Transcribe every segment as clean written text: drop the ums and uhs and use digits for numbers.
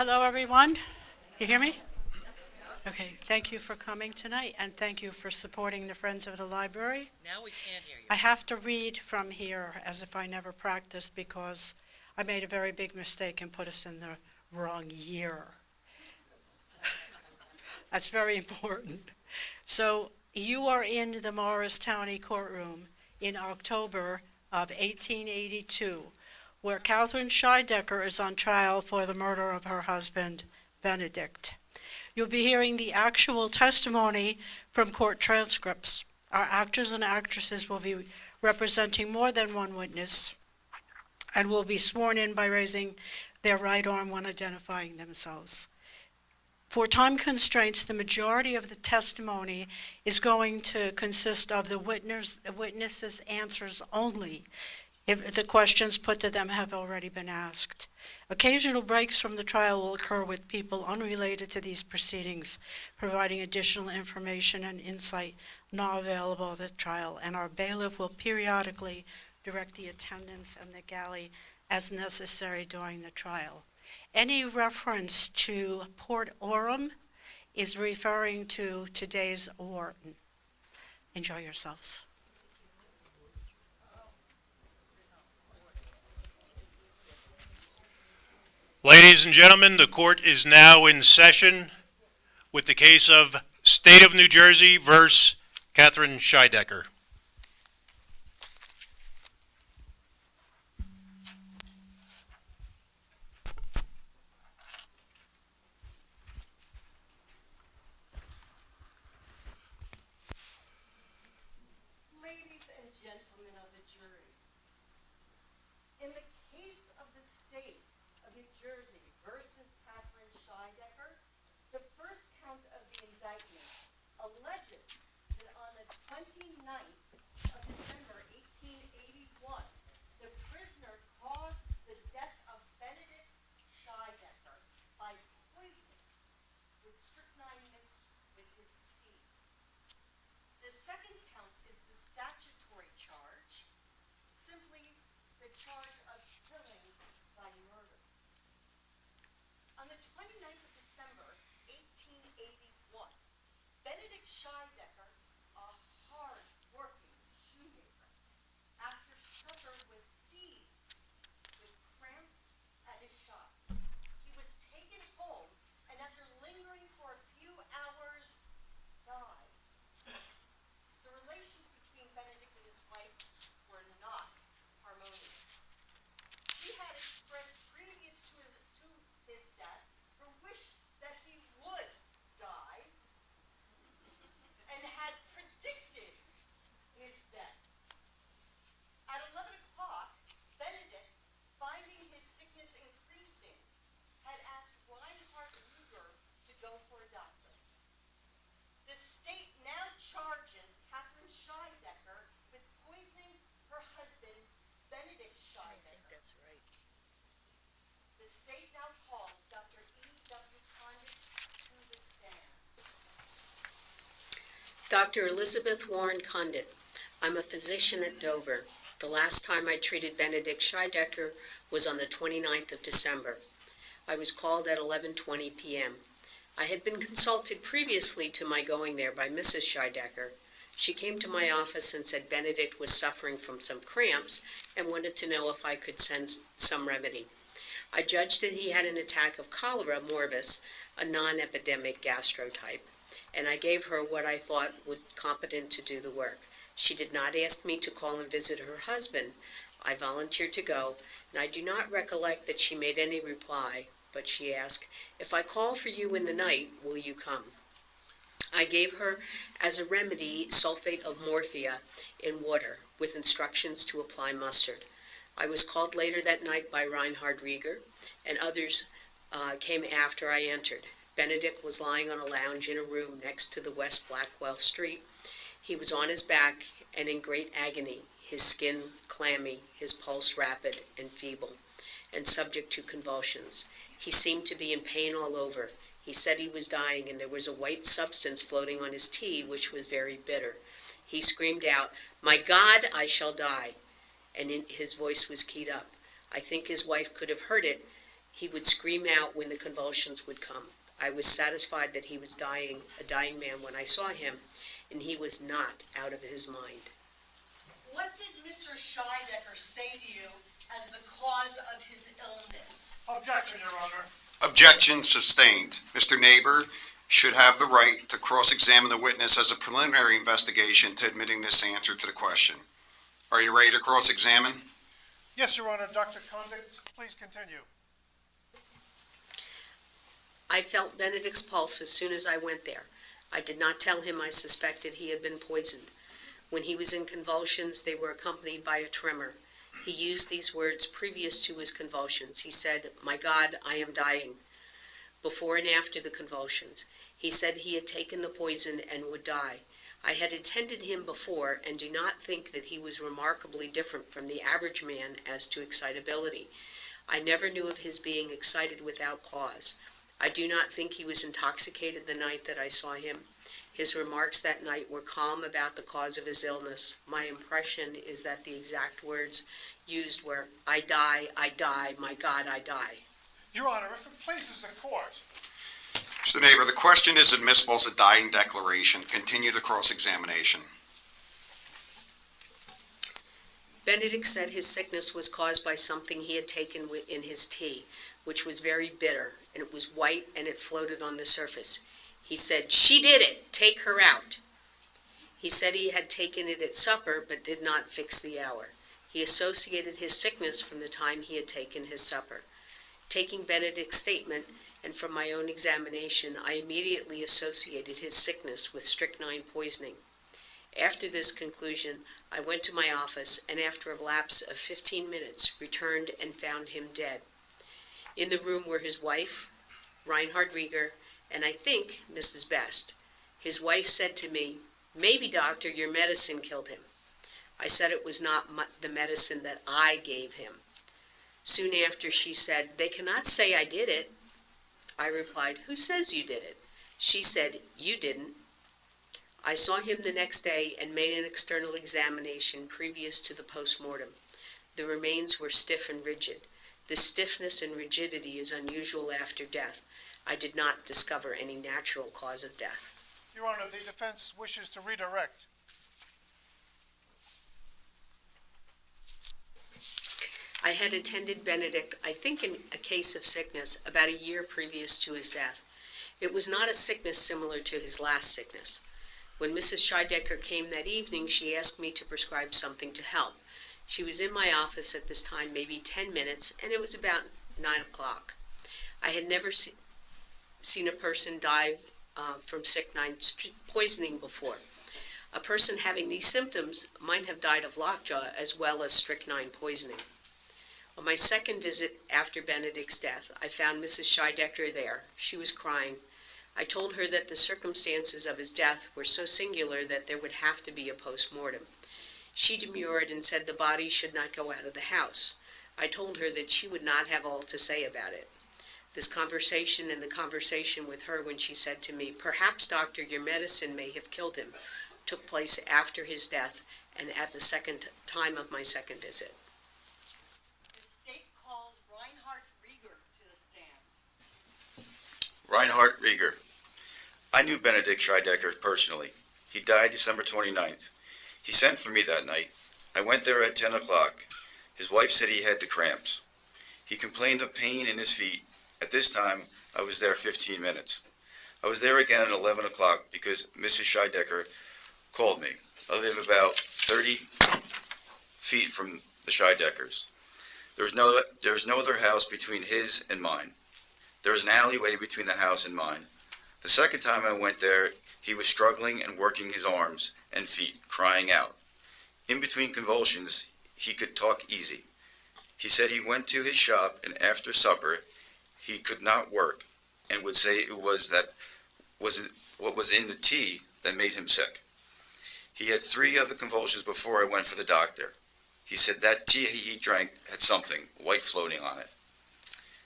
Hello, everyone. You hear me? Okay, thank you for coming tonight, and thank you for supporting the Friends of the Library. Now we can't hear you. I have to read from here as if I never practiced because I made a very big mistake and put us in the wrong year. That's very important. So you are in the Morris County courtroom in October of 1882, where Catherine Shidecker is on trial for the murder of her husband, Benedict. You'll be hearing the actual testimony from court transcripts. Our actors and actresses will be representing more than one witness and will be sworn in by raising their right arm when identifying themselves. For time constraints, the majority of the testimony is going to consist of the witnesses' answers only, if the questions put to them have already been asked. Occasional breaks from the trial will occur with people unrelated to these proceedings, providing additional information and insight not available at the trial, and our bailiff will periodically direct the attendance and the galley as necessary during the trial. Any reference to Port Oram is referring to today's Wharton. Enjoy yourselves. Ladies and gentlemen, the court is now in session with the case of State of New Jersey versus Catherine Shidecker. Ladies and gentlemen of the jury, in the case of the State of New Jersey versus Catherine Shidecker, the first count of the indictment alleges that on the 29th of December 1881, the prisoner caused the death of Benedict Shidecker by poisoning with strychnine mixed with his tea. The second count is the statutory charge, simply the charge of killing by murder. On the 29th of December, 1881, Benedict Shidecker, a hard-working shoemaker, after supper was seized with cramps at his shop. He was taken home, and after lingering for a few hours, died. The relations between Benedict and his wife were not harmonious. She had expressed previous to his death her wish that he would die and had predicted his death. At 11 o'clock, Benedict, finding his sickness increasing, had asked Reinhardt Reager to go for a doctor. The state now charges Catherine Shidecker with poisoning her husband, Benedict I think Shidecker. that's right. The state now calls Dr. E.W. Condict to the stand. Dr. Elizabeth Warren Condict. I'm a physician at Dover. The last time I treated Benedict Shidecker was on the 29th of December. I was called at 11:20 p.m. I had been consulted previously to my going there by Mrs. Shidecker. She came to my office and said Benedict was suffering from some cramps and wanted to know if I could send some remedy. I judged that he had an attack of cholera morbus, a non-epidemic gastrotype, and I gave her what I thought was competent to do the work. She did not ask me to call and visit her husband. I volunteered to go, and I do not recollect that she made any reply, but she asked, "If I call for you in the night, will you come?" I gave her, as a remedy, sulfate of morphia in water, with instructions to apply mustard. I was called later that night by Reinhardt Reager, and others came after I entered. Benedict was lying on a lounge in a room next to the West Blackwell Street. He was on his back and in great agony, his skin clammy, his pulse rapid and feeble, and subject to convulsions. He seemed to be in pain all over. He said he was dying, and there was a white substance floating on his tea, which was very bitter. He screamed out, "My God, I shall die," and his voice was keyed up. I think his wife could have heard it. He would scream out when the convulsions would come. I was satisfied that he was dying, a dying man, when I saw him, and he was not out of his mind. What did Mr. Shidecker say to you as the cause of his illness? Objection, Your Honor. Objection sustained. Mr. Neighbor should have the right to cross-examine the witness as a preliminary investigation to admitting this answer to the question. Are you ready to cross-examine? Yes, Your Honor. Dr. Condict, please continue. I felt Benedict's pulse as soon as I went there. I did not tell him I suspected he had been poisoned. When he was in convulsions, they were accompanied by a tremor. He used these words previous to his convulsions. He said, "My God, I am dying," before and after the convulsions. He said he had taken the poison and would die. I had attended him before and do not think that he was remarkably different from the average man as to excitability. I never knew of his being excited without cause. I do not think he was intoxicated the night that I saw him. His remarks that night were calm about the cause of his illness. My impression is that the exact words used were, "I die, my God, I die." Your Honor, if it pleases the court. Mr. Neighbor, the question is admissible as a dying declaration. Continue the cross-examination. Benedict said his sickness was caused by something he had taken in his tea, which was very bitter, and it was white and it floated on the surface. He said, "She did it! Take her out!" He said he had taken it at supper, but did not fix the hour. He associated his sickness from the time he had taken his supper. Taking Benedict's statement, and from my own examination, I immediately associated his sickness with strychnine poisoning. After this conclusion, I went to my office, and after a lapse of 15 minutes, returned and found him dead. In the room were his wife, Reinhardt Reager, and I think Mrs. Best. His wife said to me, "Maybe, doctor, your medicine killed him." I said it was not the medicine that I gave him. Soon after, she said, "They cannot say I did it." I replied, "Who says you did it?" She said, "You didn't." I saw him the next day and made an external examination previous to the post-mortem. The remains were stiff and rigid. This stiffness and rigidity is unusual after death. I did not discover any natural cause of death. Your Honor, the defense wishes to redirect. I had attended Benedict, I think in a case of sickness, about a year previous to his death. It was not a sickness similar to his last sickness. When Mrs. Shidecker came that evening, she asked me to prescribe something to help. She was in my office at this time maybe 10 minutes, and it was about 9 o'clock. I had never seen a person die from strychnine poisoning before. A person having these symptoms might have died of lockjaw as well as strychnine poisoning. On my second visit after Benedict's death, I found Mrs. Shidecker there. She was crying. I told her that the circumstances of his death were so singular that there would have to be a post-mortem. She demurred and said the body should not go out of the house. I told her that she would not have all to say about it. This conversation and the conversation with her when she said to me, "Perhaps, doctor, your medicine may have killed him," took place after his death and at the second time of my second visit. The state calls Reinhardt Reager to the stand. Reinhardt Reager. I knew Benedict Shidecker personally. He died December 29th. He sent for me that night. I went there at 10 o'clock. His wife said he had the cramps. He complained of pain in his feet. At this time, I was there 15 minutes. I was there again at 11 o'clock because Mrs. Shidecker called me. I live about 30 feet from the Shideckers. There's no other house between his and mine. There's an alleyway between the house and mine. The second time I went there, he was struggling and working his arms and feet, crying out. In between convulsions, he could talk easy. He said he went to his shop and after supper, he could not work and would say it was what was in the tea that made him sick. He had 3 other convulsions before I went for the doctor. He said that tea he drank had something white floating on it.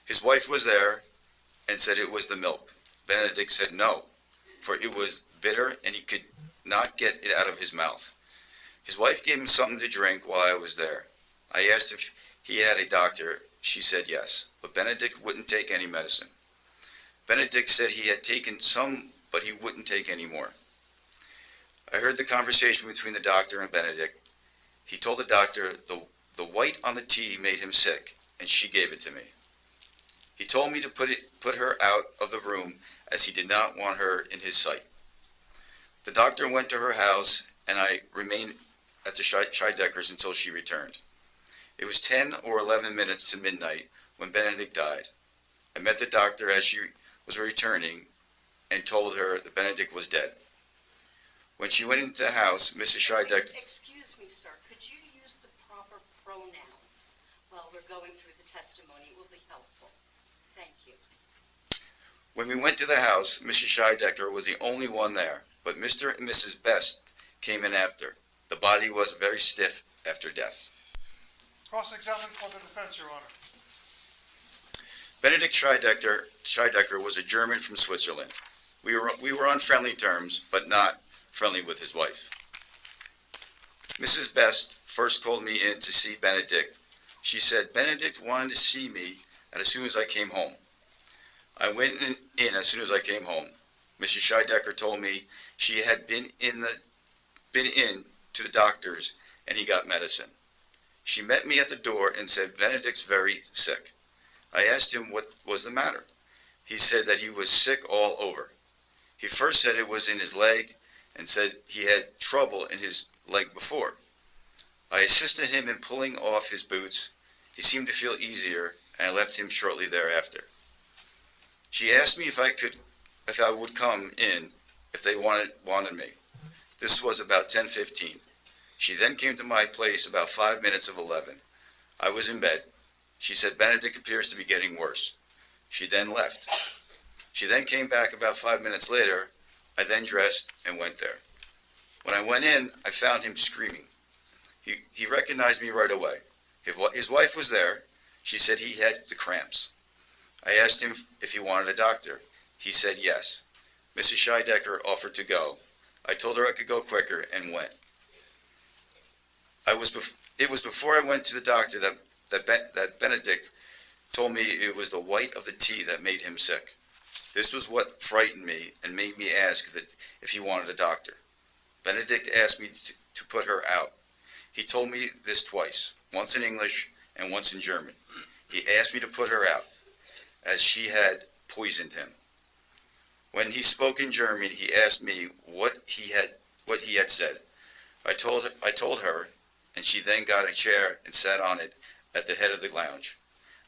His wife was there and said it was the milk. Benedict said no, for it was bitter and he could not get it out of his mouth. His wife gave him something to drink while I was there. I asked if he had a doctor. She said yes. but Benedict wouldn't take any medicine. Benedict said he had taken some, but he wouldn't take any more. I heard the conversation between the doctor and Benedict. He told the doctor the white on the tea made him sick, and she gave it to me. He told me to put her out of the room as he did not want her in his sight. The doctor went to her house, and I remained at the Shideckers until she returned. It was 10 or 11 minutes to midnight when Benedict died. I met the doctor as she was returning and told her that Benedict was dead. When she went into the house, Mrs. Shidecker... Excuse me, sir, could you use the proper pronouns while we're going through the testimony? It will be helpful. Thank you. When we went to the house, Mrs. Shidecker was the only one there, but Mr. and Mrs. Best came in after. The body was very stiff after death. Cross-examined for the defense, Your Honor. Benedict Shidecker was a German from Switzerland. We were on friendly terms, but not friendly with his wife. Mrs. Best first called me in to see Benedict. She said Benedict wanted to see me as soon as I came home. I went in as soon as I came home. Mrs. Shidecker told me she had been in to the doctor's and he got medicine. She met me at the door and said Benedict's very sick. I asked him what was the matter. He said that he was sick all over. He first said it was in his leg and said he had trouble in his leg before. I assisted him in pulling off his boots. He seemed to feel easier, and I left him shortly thereafter. She asked me if I would come in if they wanted me. This was about 10:15. She then came to my place about 5 minutes of 11. I was in bed. She said Benedict appears to be getting worse. She then left. She then came back about 5 minutes later. I then dressed and went there. When I went in, I found him screaming. He recognized me right away. His wife was there. She said he had the cramps. I asked him if he wanted a doctor. He said yes. Mrs. Shidecker offered to go. I told her I could go quicker and went. It was before I went to the doctor that Benedict told me it was the white of the tea that made him sick. This was what frightened me and made me ask if he wanted a doctor. Benedict asked me to put her out. He told me this twice, once in English and once in German. He asked me to put her out, as she had poisoned him. When he spoke in German, he asked me what he had said. I told her, and she then got a chair and sat on it at the head of the lounge.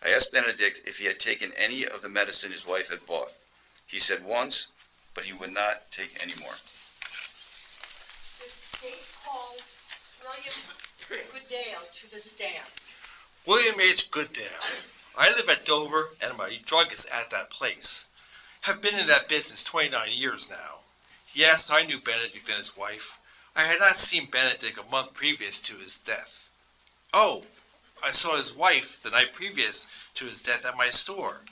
I asked Benedict if he had taken any of the medicine his wife had bought. He said once, but he would not take any more. The state calls William Goodale to the stand. William H. Goodale. I live at Dover, and my drug is at that place. Have been in that business 29 years now. Yes, I knew Benedict and his wife. I had not seen Benedict a month previous to his death. Oh, I saw his wife the night previous to his death at my store.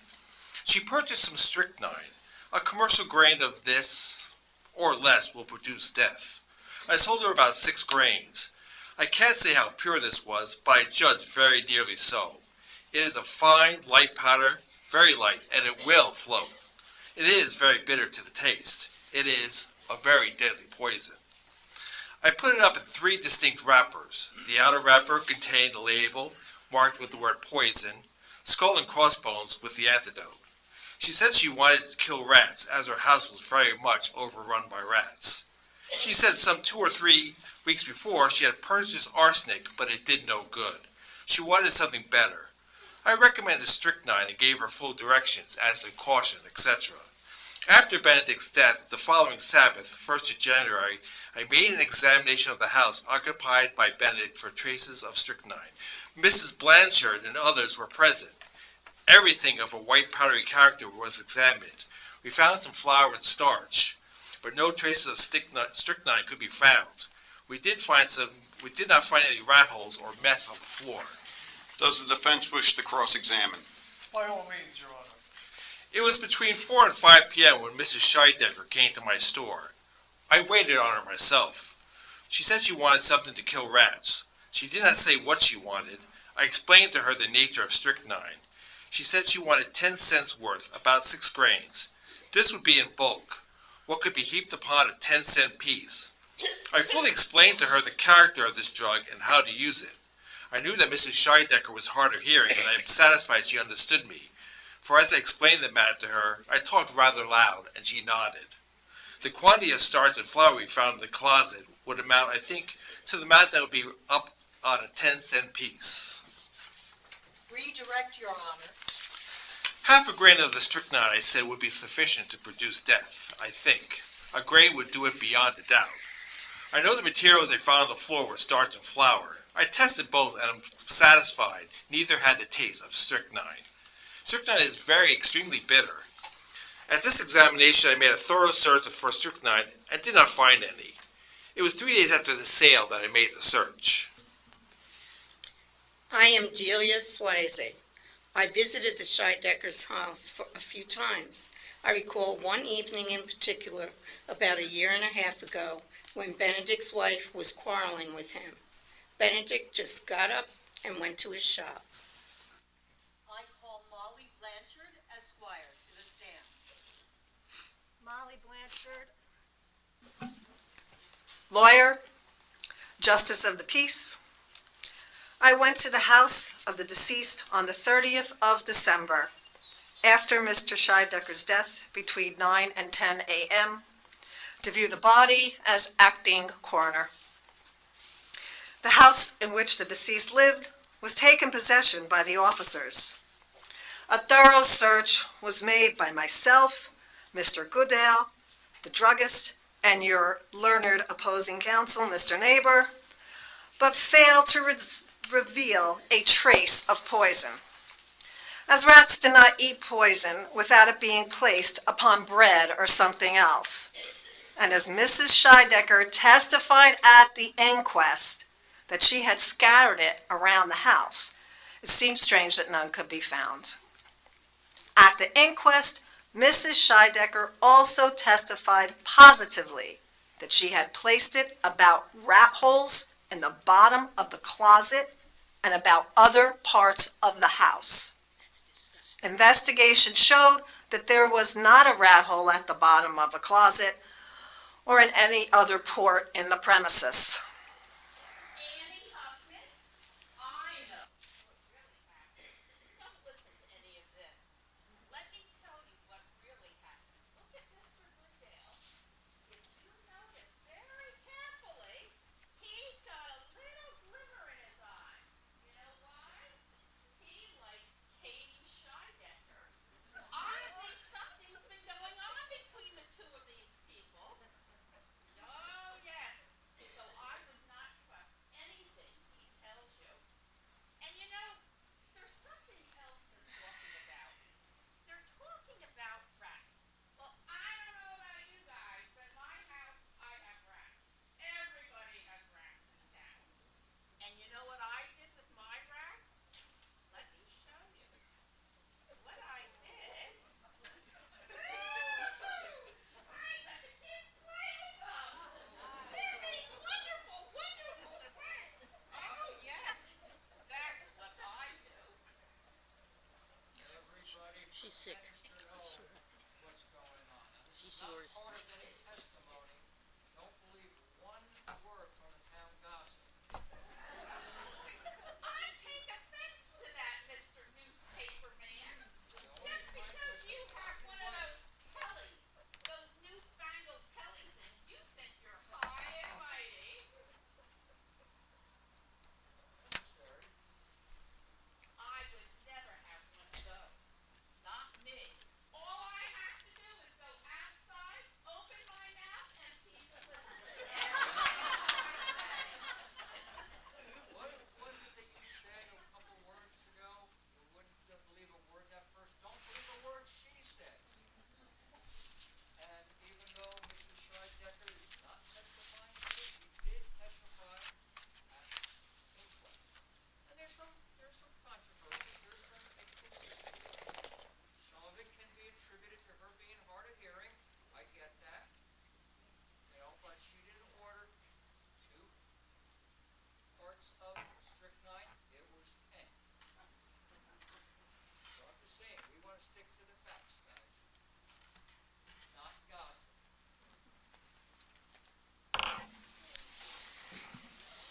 She purchased some strychnine. A commercial grain of this, or less, will produce death. I sold her about 6 grains. I can't say how pure this was, but I judge very nearly so. It is a fine, light powder, very light, and it will float. It is very bitter to the taste. It is a very deadly poison. I put it up in 3 distinct wrappers. The outer wrapper contained a label marked with the word poison, skull and crossbones with the antidote. She said she wanted to kill rats, as her house was very much overrun by rats. She said some 2 or 3 weeks before she had purchased arsenic, but it did no good. She wanted something better. I recommended strychnine and gave her full directions as to caution, etc. After Benedict's death, the following Sabbath, 1st of January, I made an examination of the house occupied by Benedict for traces of strychnine. Mrs. Blanchard and others were present. Everything of a white powdery character was examined. We found some flour and starch, but no traces of strychnine could be found. We did not find any rat holes or mess on the floor. Does the defense wish to cross-examine? By all means, Your Honor. It was between 4 and 5 p.m. when Mrs. Shidecker came to my store. I waited on her myself. She said she wanted something to kill rats. She did not say what she wanted. I explained to her the nature of strychnine. She said she wanted 10 cents worth, about 6 grains. This would be in bulk. What could be heaped upon a 10-cent piece? I fully explained to her the character of this drug and how to use it. I knew that Mrs. Shidecker was hard of hearing, and I am satisfied she understood me. For as I explained the matter to her, I talked rather loud, and she nodded. The quantity of starch and flour we found in the closet would amount, I think, to the amount that would be up on a 10-cent piece. Redirect, Your Honor. Half a grain of the strychnine, I said, would be sufficient to produce death, I think. A grain would do it beyond a doubt. I know the materials I found on the floor were starch and flour. I tested both and am satisfied neither had the taste of strychnine. Strychnine is very extremely bitter. At this examination, I made a thorough search for strychnine and did not find any. It was 3 days after the sale that I made the search. I am Delia Swayze. I visited the Shideckers' house for a few times. I recall one evening in particular, about a year and a half ago, when Benedict's wife was quarreling with him. Benedict just got up and went to his shop. I call Molly Blanchard, Esquire, to the stand. Molly Blanchard, lawyer, justice of the peace. I went to the house of the deceased on the 30th of December, after Mr. Shidecker's death between 9 and 10 a.m., to view the body as acting coroner. The house in which the deceased lived was taken possession by the officers. A thorough search was made by myself, Mr. Goodale, the druggist, and your learned opposing counsel, Mr. Neighbor, but failed to reveal a trace of poison, as rats do not eat poison without it being placed upon bread or something else. And as Mrs. Shidecker testified at the inquest that she had scattered it around the house, it seems strange that none could be found. At the inquest, Mrs. Shidecker also testified positively that she had placed it about rat holes in the bottom of the closet and about other parts of the house. Investigation showed that there was not a rat hole at the bottom of the closet or in any other port in the premises. She's sick. She's yours.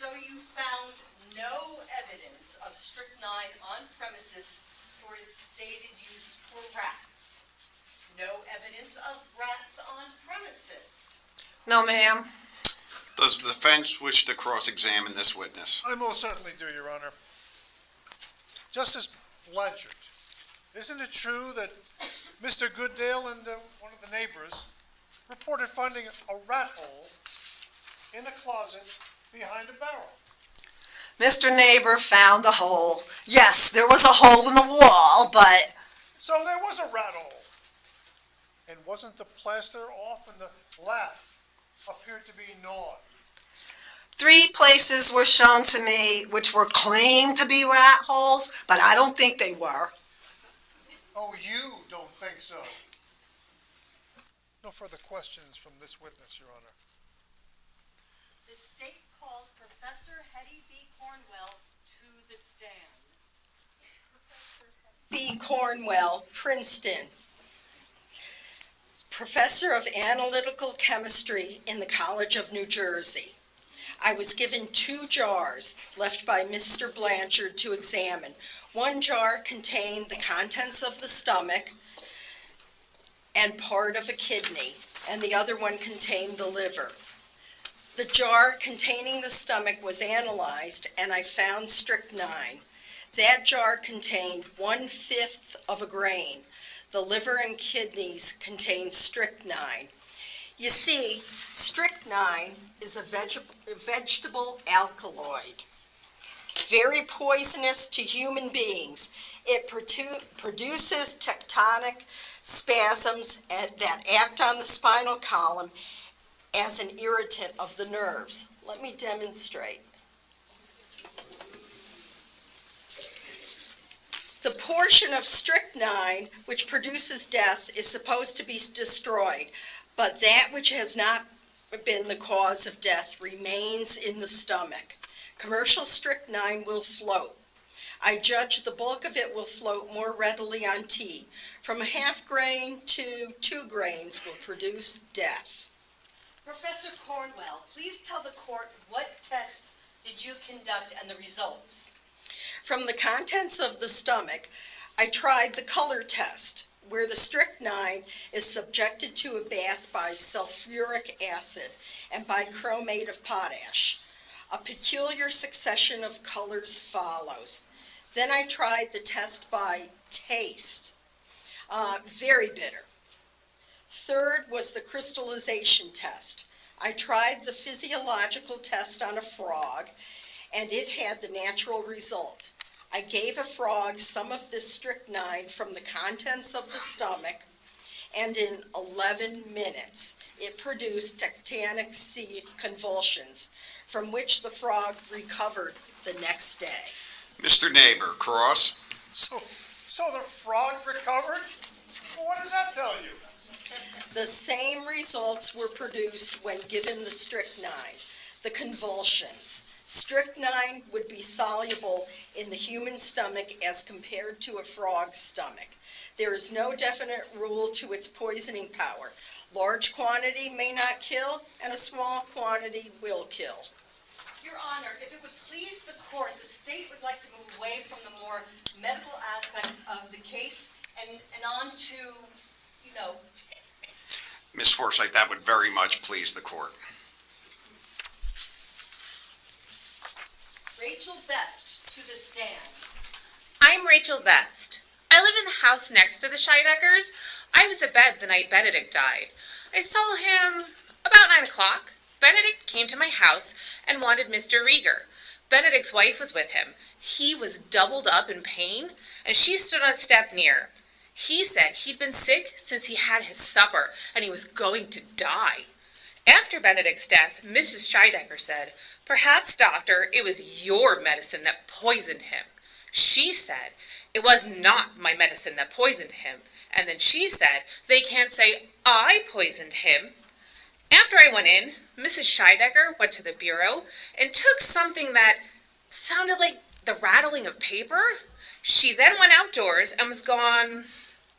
So you found no evidence of strychnine on premises for its stated use for rats? No evidence of rats on premises? No, ma'am. Does the defense wish to cross-examine this witness? I most certainly do, Your Honor. Justice Blanchard, isn't it true that Mr. Goodale and one of the neighbors reported finding a rat hole in a closet behind a barrel? Mr. Neighbor found a hole. Yes, there was a hole in the wall, but So there was a rat hole. And wasn't the plaster off and the lath appeared to be gnawed? 3 places were shown to me which were claimed to be rat holes, but I don't think they were. Oh, you don't think so? No further questions from this witness, Your Honor. The state calls Professor Hetty B. Cornwell to the stand. B. Cornwell, Princeton. Professor of Analytical Chemistry in the College of New Jersey. I was given 2 jars left by Mr. Blanchard to examine. One jar contained the contents of the stomach and part of a kidney, and the other one contained the liver. The jar containing the stomach was analyzed, and I found strychnine. That jar contained 1/5 of a grain. The liver and kidneys contained strychnine. You see, strychnine is a vegetable alkaloid, very poisonous to human beings. It produces tectonic spasms that act on the spinal column as an irritant of the nerves. Let me demonstrate. The portion of strychnine which produces death is supposed to be destroyed, but that which has not been the cause of death remains in the stomach. Commercial strychnine will float. I judge the bulk of it will float more readily on tea. From a 1/2 grain to 2 grains will produce death. Professor Cornwell, please tell the court what tests did you conduct and the results? From the contents of the stomach, I tried the color test, where the strychnine is subjected to a bath by sulfuric acid and bichromate of potash. A peculiar succession of colors follows. Then I tried the test by taste. Very bitter. Third was the crystallization test. I tried the physiological test on a frog, and it had the natural result. I gave a frog some of this strychnine from the contents of the stomach, and in 11 minutes, it produced tectonic convulsions, from which the frog recovered the next day. Mr. Neighbor, cross. So the frog recovered? Well, what does that tell you? The same results were produced when given the strychnine, the convulsions. Strychnine would be soluble in the human stomach as compared to a frog's stomach. There is no definite rule to its poisoning power. Large quantity may not kill, and a small quantity will kill. Your Honor, if it would please the court, the state would like to move away from the more medical aspects of the case and on to, Ms. Forsythe, that would very much please the court. Rachel Best to the stand. I'm Rachel Best. I live in the house next to the Shideckers. I was abed the night Benedict died. I saw him about 9 o'clock. Benedict came to my house and wanted Mr. Reager. Benedict's wife was with him. He was doubled up in pain, and she stood on a step near. He said he'd been sick since he had his supper, and he was going to die. After Benedict's death, Mrs. Shidecker said, "Perhaps, doctor, it was your medicine that poisoned him." She said, "It was not my medicine that poisoned him." And then she said, "They can't say I poisoned him." After I went in, Mrs. Shidecker went to the bureau and took something that sounded like the rattling of paper. She then went outdoors and was gone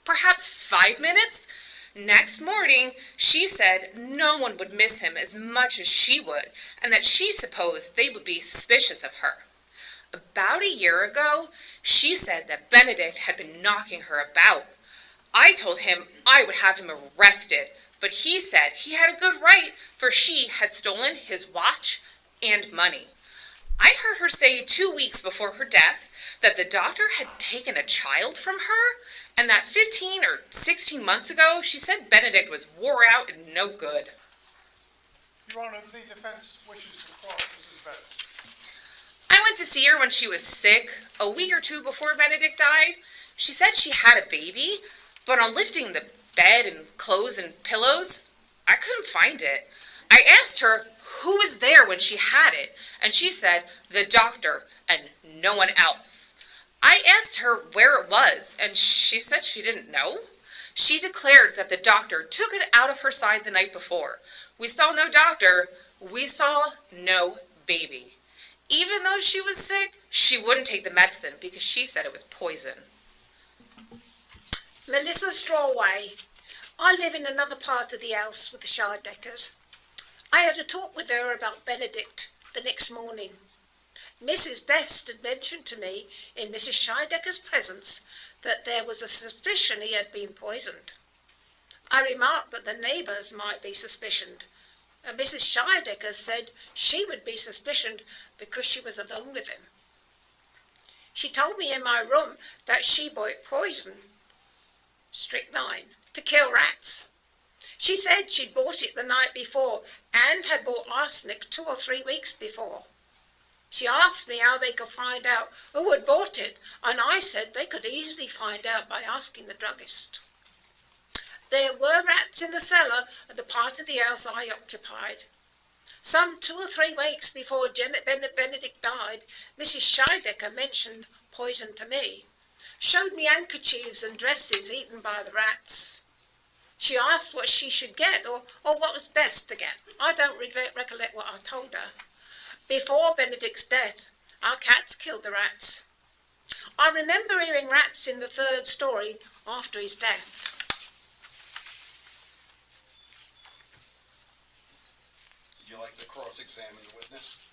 perhaps 5 minutes. Next morning, she said no one would miss him as much as she would, and that she supposed they would be suspicious of her. About a year ago, she said that Benedict had been knocking her about. I told him I would have him arrested, but he said he had a good right, for she had stolen his watch and money. I heard her say 2 weeks before her death that the doctor had taken a child from her, and that 15 or 16 months ago she said Benedict was wore out and no good. Your Honor, the defense wishes to cross Mrs. Bennett. I went to see her when she was sick, a week or two before Benedict died. She said she had a baby, but on lifting the bed and clothes and pillows, I couldn't find it. I asked her who was there when she had it, and she said the doctor and no one else. I asked her where it was, and she said she didn't know. She declared that the doctor took it out of her side the night before. We saw no doctor, we saw no baby. Even though she was sick, she wouldn't take the medicine because she said it was poison. Melissa Strawway. I live in another part of the house with the Shideckers. I had a talk with her about Benedict the next morning. Mrs. Best had mentioned to me in Mrs. Shidecker's presence that there was a suspicion he had been poisoned. I remarked that the neighbours might be suspicioned, and Mrs. Shidecker said she would be suspicioned because she was alone with him. She told me in my room that she bought poison, strychnine, to kill rats. She said she'd bought it the night before and had bought arsenic 2 or 3 weeks before. She asked me how they could find out who had bought it, and I said they could easily find out by asking the druggist. There were rats in the cellar at the part of the house I occupied. Some 2 or 3 weeks before Benedict died, Mrs. Shidecker mentioned poison to me, showed me handkerchiefs and dresses eaten by the rats. She asked what she should get, or what was best to get. I don't recollect what I told her. Before Benedict's death, our cats killed the rats. I remember hearing rats in the 3rd story after his death. Would you like to cross-examine the witness?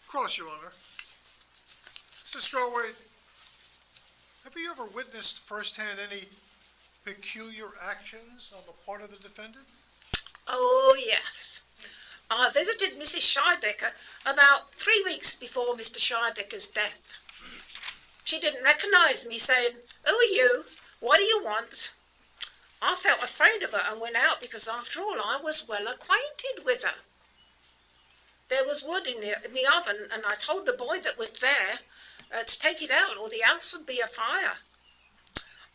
Cross, Your Honor. Mrs. Strawway, have you ever witnessed firsthand any peculiar actions on the part of the defendant? Oh, yes. I visited Mrs. Shidecker about 3 weeks before Mr. Shidecker's death. She didn't recognise me, saying, "Who are you? What do you want?" I felt afraid of her and went out because, after all, I was well acquainted with her. There was wood in the oven, and I told the boy that was there to take it out or the house would be afire.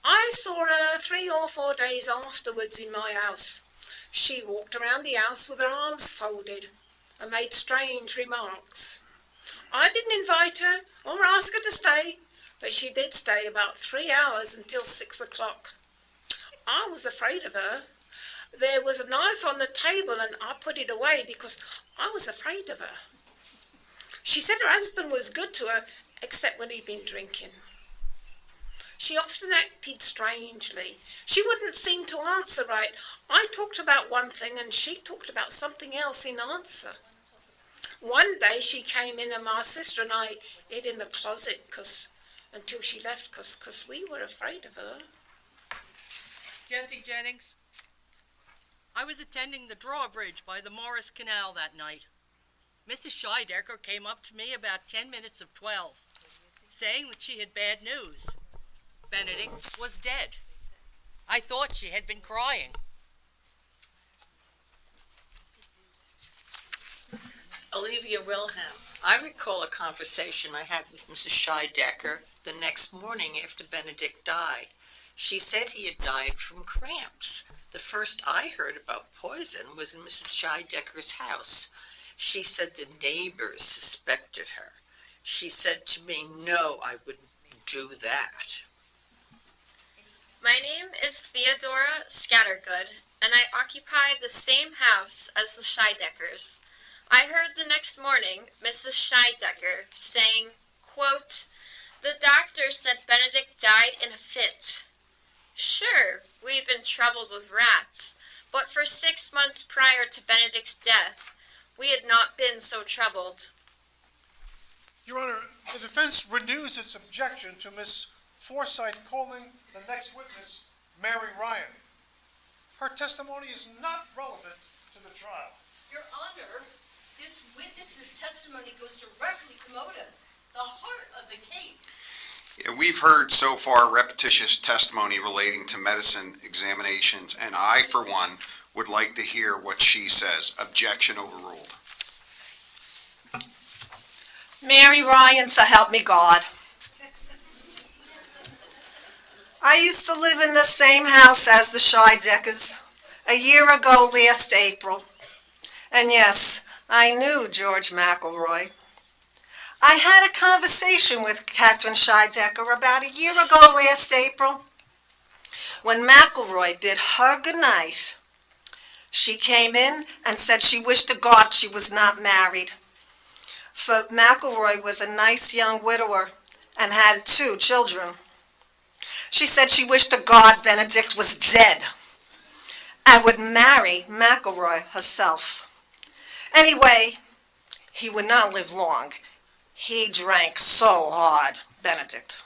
I saw her 3 or 4 days afterwards in my house. She walked around the house with her arms folded and made strange remarks. I didn't invite her or ask her to stay, but she did stay about 3 hours until 6 o'clock. I was afraid of her. There was a knife on the table and I put it away because I was afraid of her. She said her husband was good to her except when he'd been drinking. She often acted strangely. She wouldn't seem to answer right. I talked about one thing and she talked about something else in answer. One day she came in and my sister and I hid in the closet until she left because we were afraid of her. Jesse Jennings. I was attending the drawbridge by the Morris Canal that night. Mrs. Shidecker came up to me about 10 minutes of 12, saying that she had bad news. Benedict was dead. I thought she had been crying. Olivia Wilhelm. I recall a conversation I had with Mrs. Shidecker the next morning after Benedict died. She said he had died from cramps. The first I heard about poison was in Mrs. Shidecker's house. She said the neighbors suspected her. She said to me, "No, I wouldn't do that." My name is Theodora Scattergood, and I occupy the same house as the Shideckers. I heard the next morning Mrs. Shidecker saying, quote, "The doctor said Benedict died in a fit." Sure, we've been troubled with rats, but for 6 months prior to Benedict's death, we had not been so troubled. Your Honor, the defense renews its objection to Miss Forsythe calling the next witness Mary Ryan. Her testimony is not relevant to the trial. Your Honor, this witness's testimony goes directly to motive, the heart of the case. Yeah, we've heard so far repetitious testimony relating to medicine examinations, and I, for one, would like to hear what she says. Objection overruled. Mary Ryan, so help me God. I used to live in the same house as the Shideckers a year ago last April. And yes, I knew George McElroy. I had a conversation with Catherine Shidecker about a year ago last April. When McElroy bid her goodnight, she came in and said she wished to God she was not married. For McElroy was a nice young widower and had 2 children. She said she wished to God Benedict was dead and would marry McElroy herself. Anyway, he would not live long. He drank so hard, Benedict.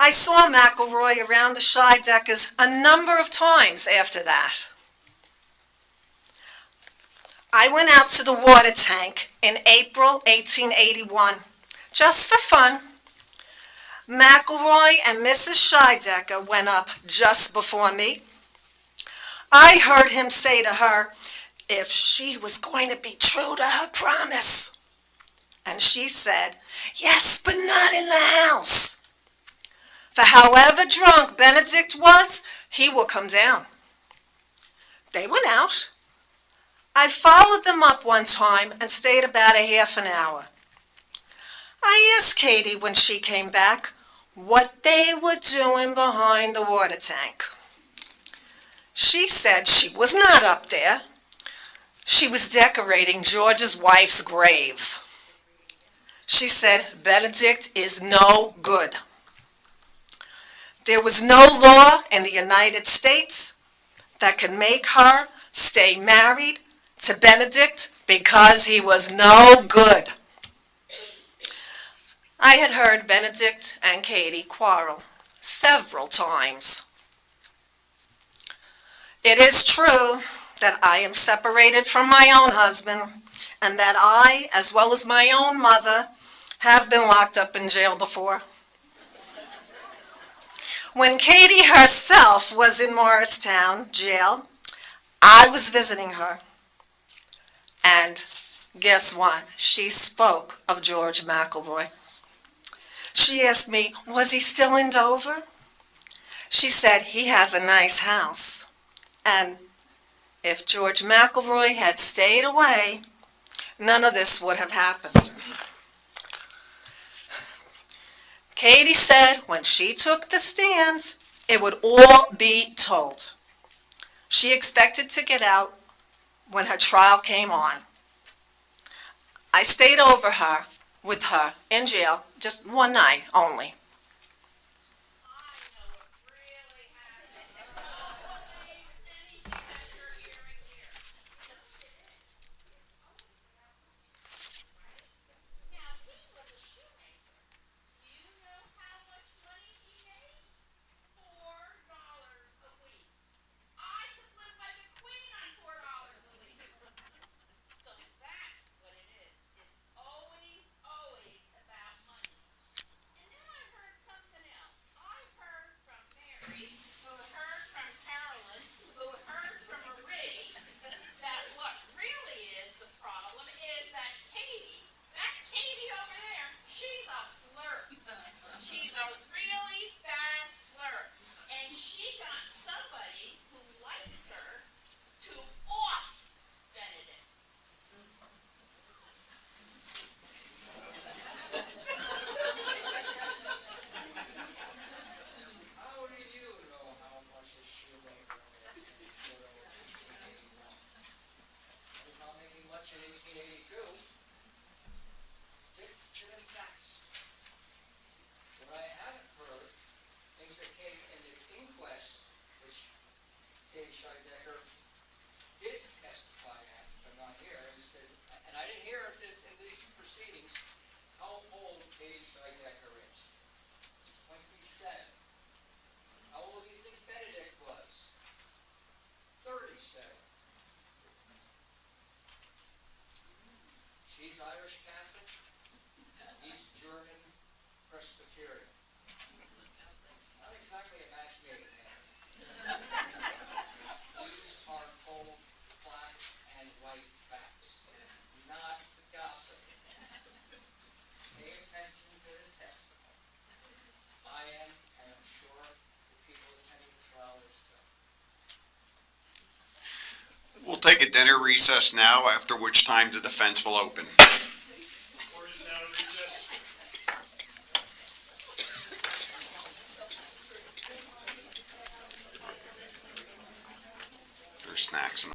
I saw McElroy around the Shideckers a number of times after that. I went out to the water tank in April 1881, just for fun. McElroy and Mrs. Shidecker went up just before me. I heard him say to her if she was going to be true to her promise. And she said, yes, but not in the house. For however drunk Benedict was, he will come down. They went out. I followed them up one time and stayed about a half an hour. I asked Katie when she came back what they were doing behind the water tank. She said she was not up there. She was decorating George's wife's grave. She said Benedict is no good. There was no law in the United States that could make her stay married to Benedict because he was no good. I had heard Benedict and Katie quarrel several times. It is true that I am separated from my own husband and that I, as well as my own mother, have been locked up in jail before. When Katie herself was in Morristown jail, I was visiting her. And guess what? She spoke of George McElroy. She asked me, was he still in Dover? She said he has a nice house. And if George McElroy had stayed away, none of this would have happened. Katie said when she took the stand, it would all be told. She expected to get out when her trial came on. I stayed with her in jail just one night only. What I haven't heard, things that came in the Kay Shidecker did testify at, but not here, and said, and I didn't hear it in these proceedings, how old Kay Shidecker is. 27. How old do you think Benedict was? 37. She's Irish Catholic, he's German Presbyterian. Not exactly a match made in heaven. These are cold, black, and white facts, not gossip. Pay attention to the testimony. I am, and I'm sure the people attending the trial is too. We'll take a dinner recess now, after which time the defense will open. Court is now in recess. There's snacks and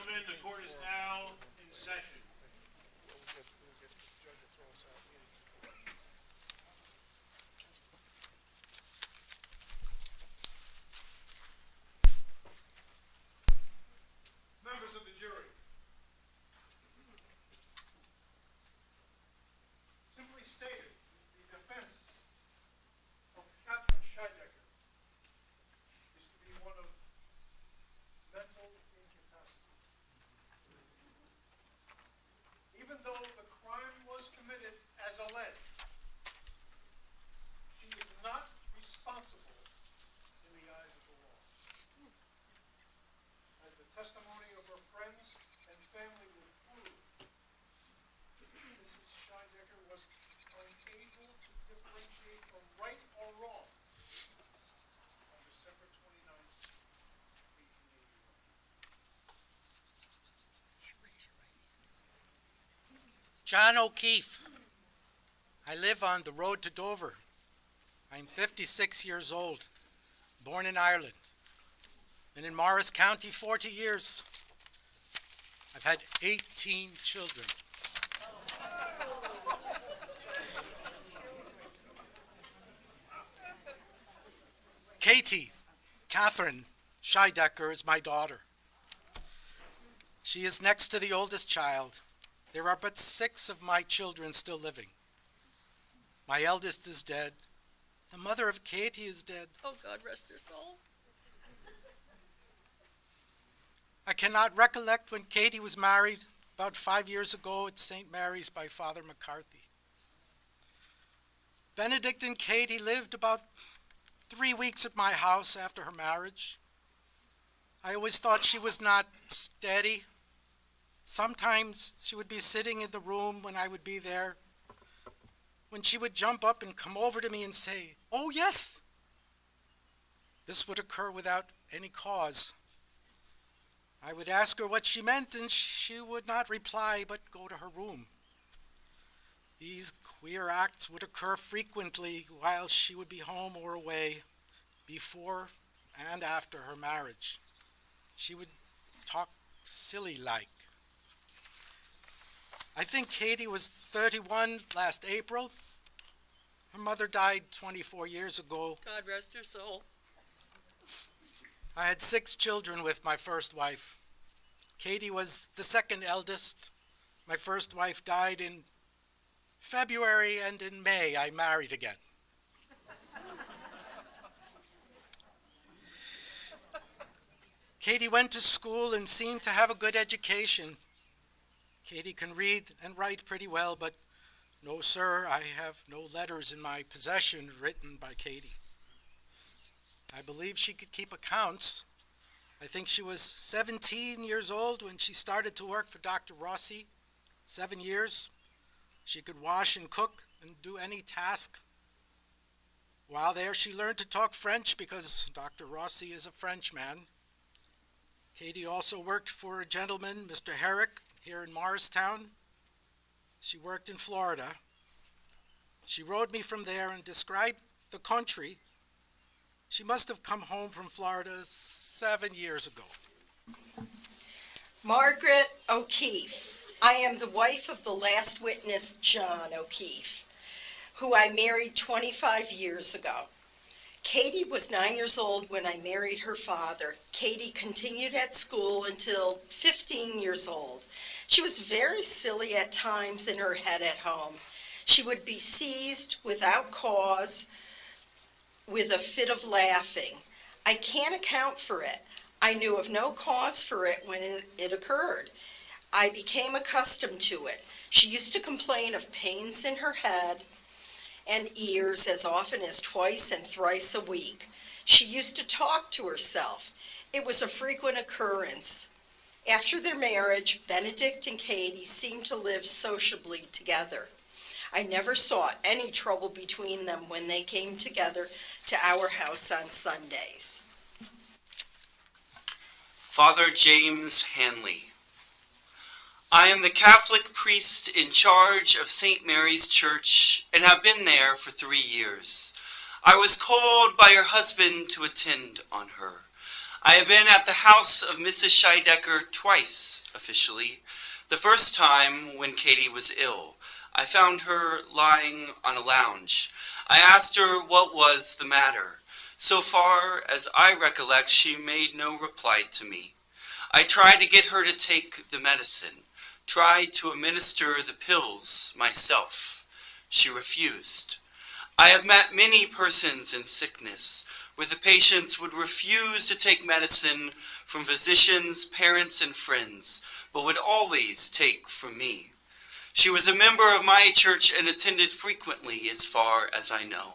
gentlemen, the court is now in session. Members of the jury. Simply stated, the defense of Catherine Shidecker is to be one of mental incapacity. Even though the crime was committed as alleged, she is not responsible in the eyes of the law. As the testimony of her friends and family will prove, Mrs. Shidecker was unable to differentiate from right or wrong on December 29th, 1881. John O'Keefe. I live on the road to Dover. I'm 56 years old, born in Ireland. Been in Morris County 40 years. I've had 18 children. Katie, Catherine Shidecker is my daughter. She is next to the oldest child. There are but 6 of my children still living. My eldest is dead. The mother of Katie is dead. Oh, God rest her soul. I cannot recollect when Katie was married about 5 years ago at St. Mary's by Father McCarthy. Benedict and Katie lived about 3 weeks at my house after her marriage. I always thought she was not steady. Sometimes she would be sitting in the room when I would be there, when she would jump up and come over to me and say, "Oh, yes." This would occur without any cause. I would ask her what she meant, and she would not reply but go to her room. These queer acts would occur frequently while she would be home or away, before and after her marriage. She would talk silly-like. I think Katie was 31 last April. Her mother died 24 years ago. God rest her soul. I had 6 children with my first wife. Katie was the second eldest. My first wife died in February, and in May I married again. Katie went to school and seemed to have a good education. Katie can read and write pretty well, but no, sir, I have no letters in my possession written by Katie. I believe she could keep accounts. I think she was 17 years old when she started to work for Dr. Rossi. 7 years. She could wash and cook and do any task. While there, she learned to talk French because Dr. Rossi is a Frenchman. Katie also worked for a gentleman, Mr. Herrick, here in Morristown. She worked in Florida. She wrote me from there and described the country. She must have come home from Florida 7 years ago. Margaret O'Keefe. I am the wife of the last witness, John O'Keefe, who I married 25 years ago. Katie was 9 years old when I married her father. Katie continued at school until 15 years old. She was very silly at times in her head at home. She would be seized without cause with a fit of laughing. I can't account for it. I knew of no cause for it when it occurred. I became accustomed to it. She used to complain of pains in her head and ears as often as twice and thrice a week. She used to talk to herself. It was a frequent occurrence. After their marriage, Benedict and Katie seemed to live sociably together. I never saw any trouble between them when they came together to our house on Sundays. Father James Hanley. I am the Catholic priest in charge of St. Mary's Church and have been there for 3 years. I was called by her husband to attend on her. I have been at the house of Mrs. Shidecker twice, officially. The first time when Katie was ill. I found her lying on a lounge. I asked her what was the matter. So far as I recollect, she made no reply to me. I tried to get her to take the medicine, tried to administer the pills myself. She refused. I have met many persons in sickness where the patients would refuse to take medicine from physicians, parents, and friends, but would always take from me. She was a member of my church and attended frequently as far as I know.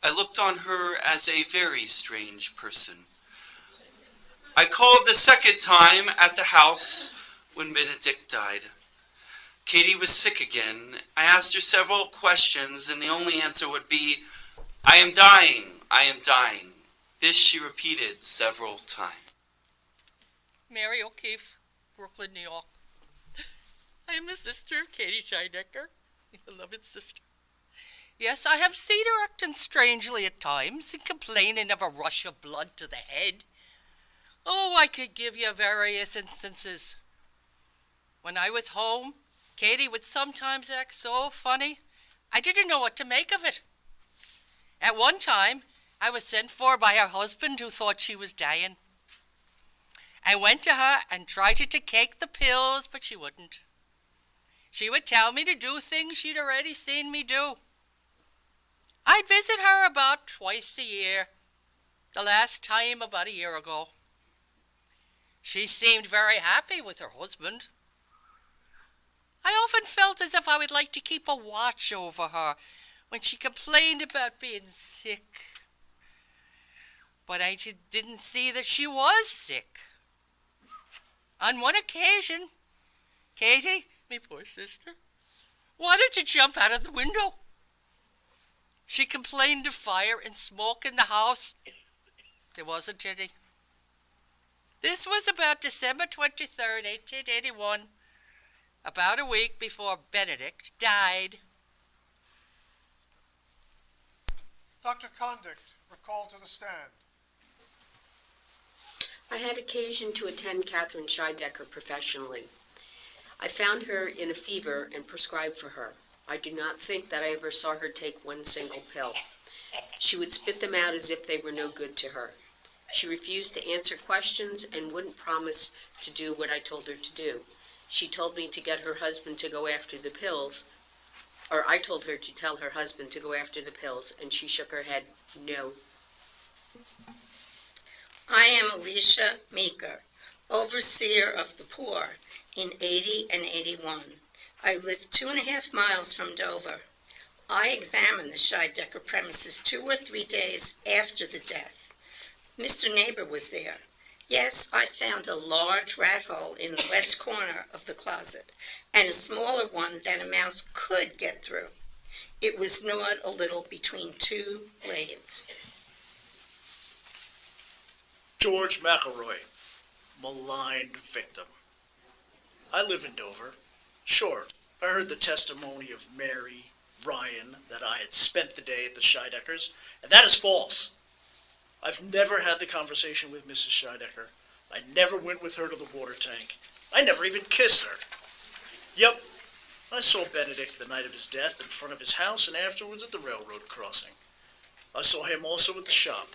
I looked on her as a very strange person. I called the second time at the house when Benedict died. Katie was sick again. I asked her several questions, and the only answer would be, "I am dying, I am dying." This she repeated several times. Mary O'Keefe, Brooklyn, New York. I am the sister of Katie Shidecker, my beloved sister. Yes, I have seen her acting strangely at times and complaining of a rush of blood to the head. Oh, I could give you various instances. When I was home, Katie would sometimes act so funny, I didn't know what to make of it. At one time, I was sent for by her husband who thought she was dying. I went to her and tried to take the pills, but she wouldn't. She would tell me to do things she'd already seen me do. I'd visit her about twice a year, the last time about a year ago. She seemed very happy with her husband. I often felt as if I would like to keep a watch over her when she complained about being sick. But I didn't see that she was sick. On one occasion, Katie, my poor sister, wanted to jump out of the window. She complained of fire and smoke in the house. There wasn't any. This was about December 23rd, 1881, about a week before Benedict died. Dr. Condict, recalled to the stand. I had occasion to attend Catherine Shidecker professionally. I found her in a fever and prescribed for her. I do not think that I ever saw her take one single pill. She would spit them out as if they were no good to her. She refused to answer questions and wouldn't promise to do what I told her to do. She told me to get her husband to go after the pills, or I told her to tell her husband to go after the pills, and she shook her head, no. I am Alicia Meeker, overseer of the poor in 80 and 81. I live 2.5 miles from Dover. I examined the Shidecker premises 2 or 3 days after the death. Mr. Neighbor was there. Yes, I found a large rat hole in the west corner of the closet, and a smaller one that a mouse could get through. It was gnawed a little between 2 lathes. George McElroy, maligned victim. I live in Dover. Sure, I heard the testimony of Mary, Ryan, that I had spent the day at the Shideckers, and that is false. I've never had the conversation with Mrs. Shidecker. I never went with her to the water tank. I never even kissed her. Yep, I saw Benedict the night of his death in front of his house and afterwards at the railroad crossing. I saw him also at the shop.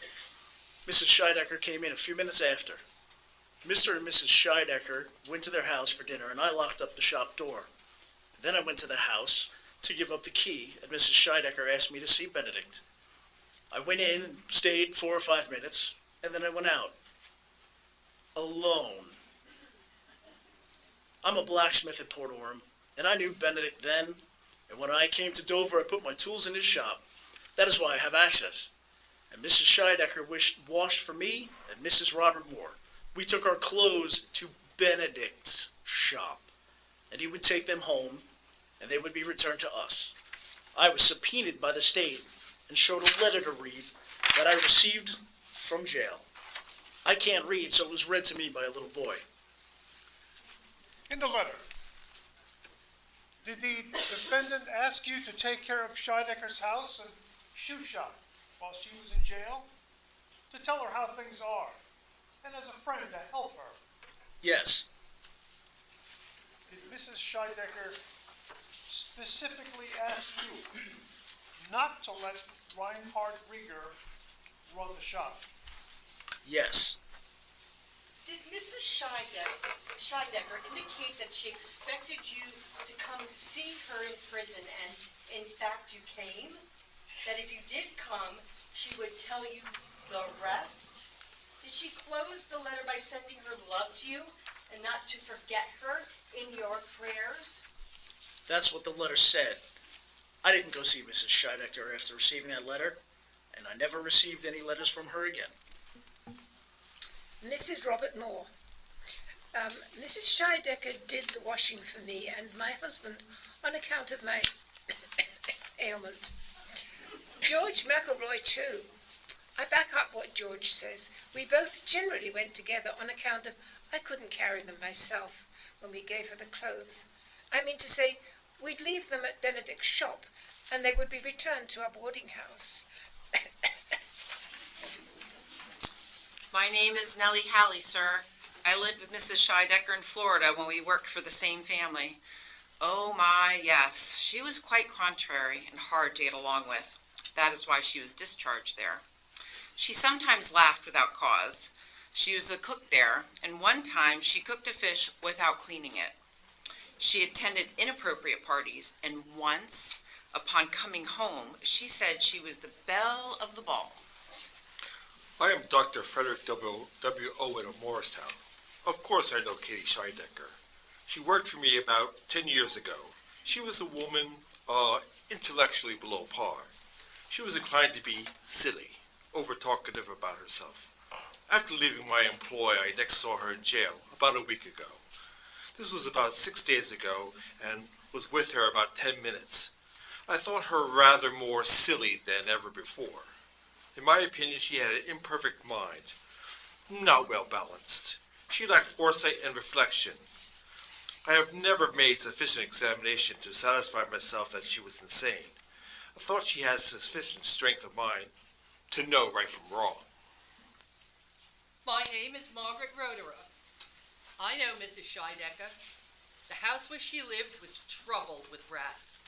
Mrs. Shidecker came in a few minutes after. Mr. and Mrs. Shidecker went to their house for dinner, and I locked up the shop door. Then I went to the house to give up the key, and Mrs. Shidecker asked me to see Benedict. I went in and stayed 4 or 5 minutes, and then I went out. Alone. I'm a blacksmith at Port Orem, and I knew Benedict then, and when I came to Dover, I put my tools in his shop. That is why I have access. And Mrs. Shidecker washed for me and Mrs. Robert Moore. We took our clothes to Benedict's shop, and he would take them home, and they would be returned to us. I was subpoenaed by the state and showed a letter to read that I received from jail. I can't read, so it was read to me by a little boy. In the letter, did the defendant ask you to take care of Shidecker's house and shoe shop while she was in jail? To tell her how things are? and as a friend to help her. Yes, Did Mrs. Shidecker specifically ask you not to let Reinhardt Reager run the shop? yes. Did Mrs. Shidecker indicate that she expected you to come see her in prison, and in fact you came? That if you did come, she would tell you the rest? Did she close the letter by sending her love to you and not to forget her in your prayers? That's what the letter said. I didn't go see Mrs. Shidecker after receiving that letter, and I never received any letters from her again. Mrs. Robert Moore. Mrs. Shidecker did the washing for me and my husband on account of my ailment. George McElroy too. I back up what George says. We both generally went together on account of I couldn't carry them myself when we gave her the clothes. I mean to say, we'd leave them at Benedict's shop and they would be returned to our boarding house. My name is Nellie Halley, sir. I lived with Mrs. Shidecker in Florida when we worked for the same family. Oh my, yes, she was quite contrary and hard to get along with. That is why she was discharged there. She sometimes laughed without cause. She was the cook there, and one time she cooked a fish without cleaning it. She attended inappropriate parties, and once, upon coming home, she said she was the belle of the ball. I am Dr. Frederick W. Owen of Morristown. Of course I know Katie Shidecker. She worked for me about 10 years ago. She was a woman intellectually below par. She was inclined to be silly, over-talkative about herself. After leaving my employ, I next saw her in jail about a week ago. This was about 6 days ago and was with her about 10 minutes. I thought her rather more silly than ever before. In my opinion, she had an imperfect mind, not well balanced. She lacked foresight and reflection. I have never made sufficient examination to satisfy myself that she was insane. I thought she had sufficient strength of mind to know right from wrong. My name is Margaret Roederer. I know Mrs. Shidecker. The house where she lived was troubled with rats.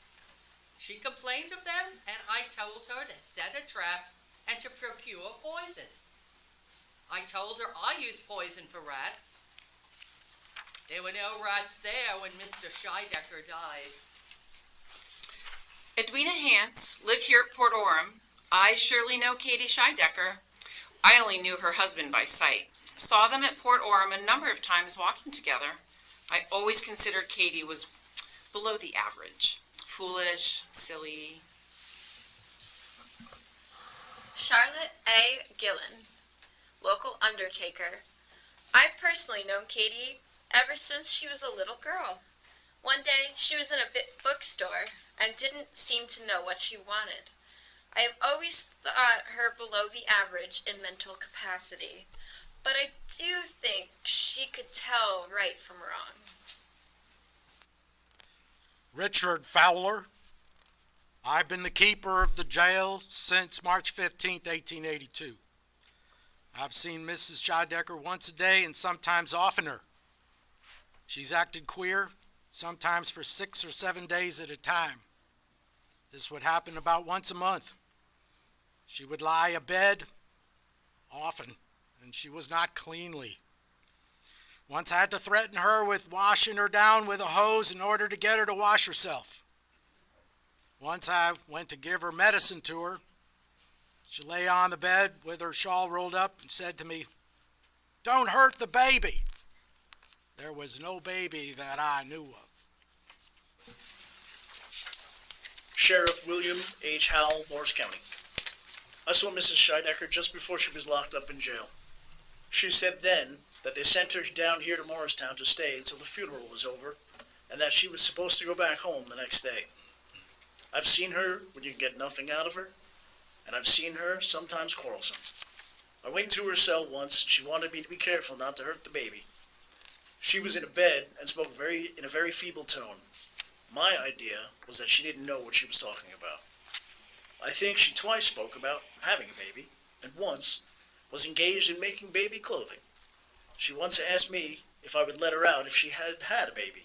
She complained of them, and I told her to set a trap and to procure poison. I told her I used poison for rats. There were no rats there when Mr. Shidecker died. Edwina Hance lived here at Port Orem. I surely know Katie Shidecker. I only knew her husband by sight. Saw them at Port Orem a number of times walking together. I always considered Katie was below the average. Foolish, silly. Charlotte A. Gillen, local undertaker. I've personally known Katie ever since she was a little girl. One day, she was in a bookstore and didn't seem to know what she wanted. I have always thought her below the average in mental capacity, but I do think she could tell right from wrong. Richard Fowler. I've been the keeper of the jail since March 15th, 1882. I've seen Mrs. Shidecker once a day and sometimes oftener. She's acted queer, sometimes for 6 or 7 days at a time. This would happen about once a month. She would lie abed, often, and she was not cleanly. Once I had to threaten her with washing her down with a hose in order to get her to wash herself. Once I went to give her medicine to her. She lay on the bed with her shawl rolled up and said to me, "Don't hurt the baby." There was no baby that I knew of. Sheriff William H. Howell, Morris County. I saw Mrs. Shidecker just before she was locked up in jail. She said then that they sent her down here to Morristown to stay until the funeral was over, and that she was supposed to go back home the next day. I've seen her when you can get nothing out of her, and I've seen her sometimes quarrelsome. I went to her cell once, and she wanted me to be careful not to hurt the baby. She was in a bed and spoke in a very feeble tone. My idea was that she didn't know what she was talking about. I think she twice spoke about having a baby, and once was engaged in making baby clothing. She once asked me if I would let her out if she had had a baby,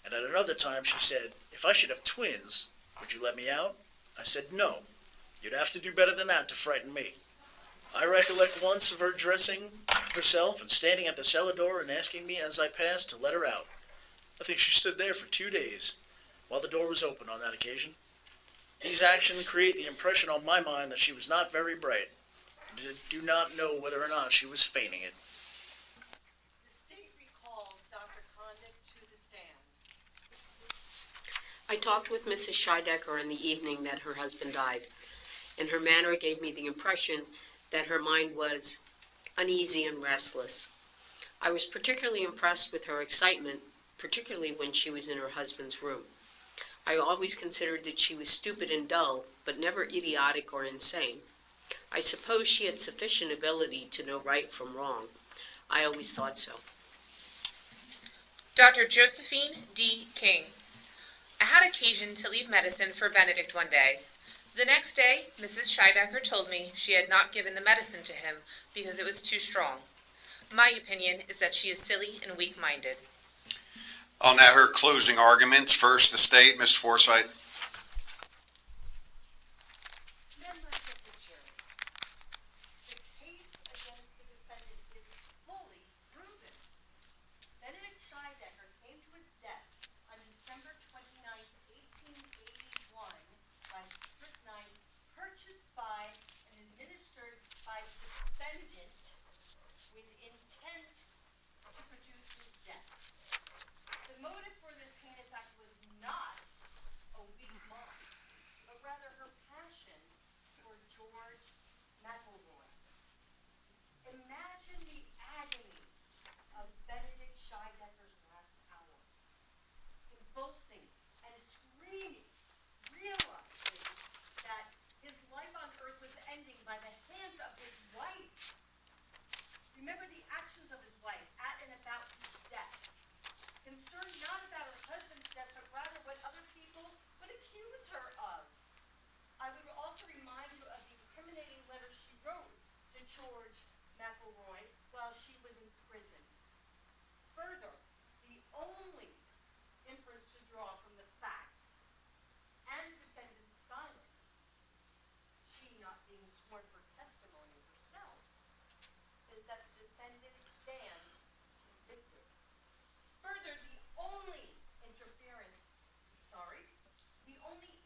and at another time she said, if I should have twins, would you let me out? I said, no. You'd have to do better than that to frighten me. I recollect once of her dressing herself and standing at the cellar door and asking me as I passed to let her out. I think she stood there for 2 days while the door was open on that occasion. These actions create the impression on my mind that she was not very bright, and do not know whether or not she was feigning it. The state recalls Dr. Condict to the stand. I talked with Mrs. Shidecker on the evening that her husband died, and her manner gave me the impression that her mind was uneasy and restless. I was particularly impressed with her excitement, particularly when she was in her husband's room. I always considered that she was stupid and dull, but never idiotic or insane. I suppose she had sufficient ability to know right from wrong. I always thought so. Dr. Josephine D. King. I had occasion to leave medicine for Benedict one day. The next day, Mrs. Shidecker told me she had not given the medicine to him because it was too strong. My opinion is that she is silly and weak-minded. I'll now hear closing arguments. First, the state, Ms. Forsythe. Members of the jury, the case against the defendant is fully proven. Benedict Shidecker came to his death on December 29, 1881 by strychnine purchased by and administered by the defendant with intent to produce his death. The motive for this heinous act was not a weak mind, but rather her passion for George McElroy. Imagine the agonies of Benedict Shidecker's last hour, convulsing and screaming, realizing that his life on earth was ending by the hands of his wife. Remember the actions of his wife at and about his death. Concerned not about her husband's death, but rather what other people would accuse her of. I would also remind you of the incriminating letter she wrote to George McElroy while she was in prison. Further, the only inference to draw from the facts and the defendant's silence, she not being sworn for testimony herself, is that the defendant stands convicted. Further, the only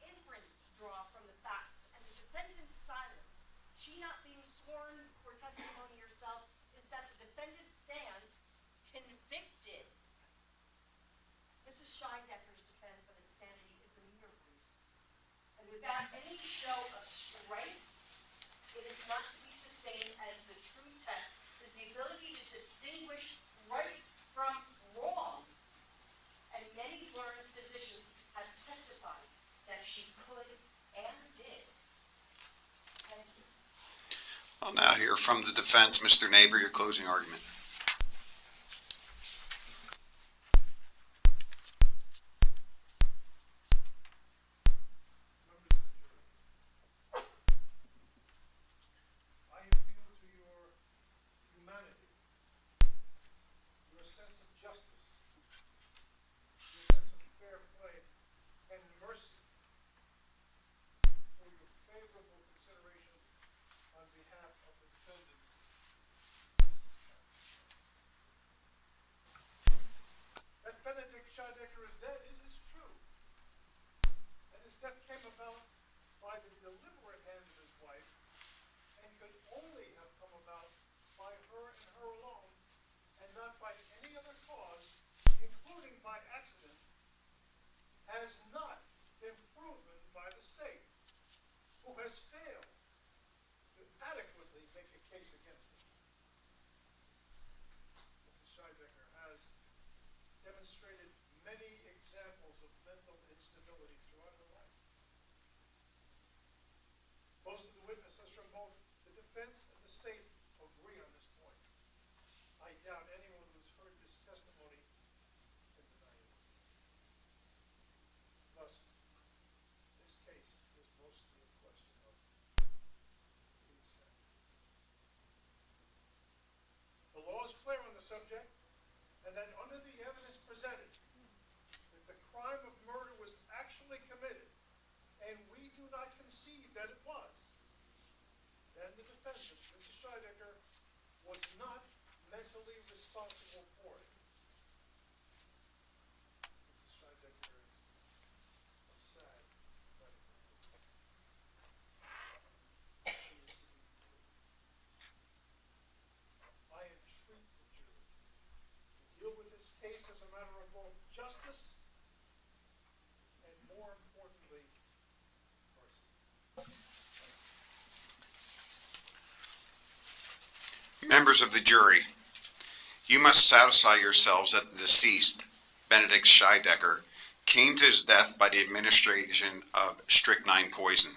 inference to draw from the facts and the defendant's silence, she not being sworn for testimony herself, is that the defendant stands convicted. Mrs. Shidecker's defense of insanity is a mere ruse, and without any show of strength, it is not to be sustained as the true test is the ability to distinguish right from wrong. And many learned physicians have testified that she could and did. Thank you. I'll now hear from the defense. Mr. Neighbor, your closing argument. I appeal to your humanity, your sense of justice, your sense of fair play and mercy for your favorable consideration on behalf of the defendant. That Benedict Shidecker is dead is true. And his death came about by the deliberate hand of his wife, and could only have come about by her and her alone, and not by any other cause, including by accident, has not been proven by the state, who has failed to adequately make a case against it. Mrs. Shidecker has demonstrated many examples of mental instability throughout her life. Most of the witnesses from both the defense and the state agree on this point. I doubt anyone who's heard this testimony can deny it. Thus, this case is mostly a question of insanity. The law is clear on the subject, and that under the evidence presented, that the crime of murder was actually committed, and we do not concede that it was, then the defendant, Mrs. Shidecker, was not mentally responsible for it. Mrs. Shidecker is a sad medical case. She is to be free. I entreat the jury to deal with this case as a matter of both justice and, more importantly, mercy. Members of the jury, you must satisfy yourselves that the deceased, Benedict Shidecker, came to his death by the administration of strychnine poison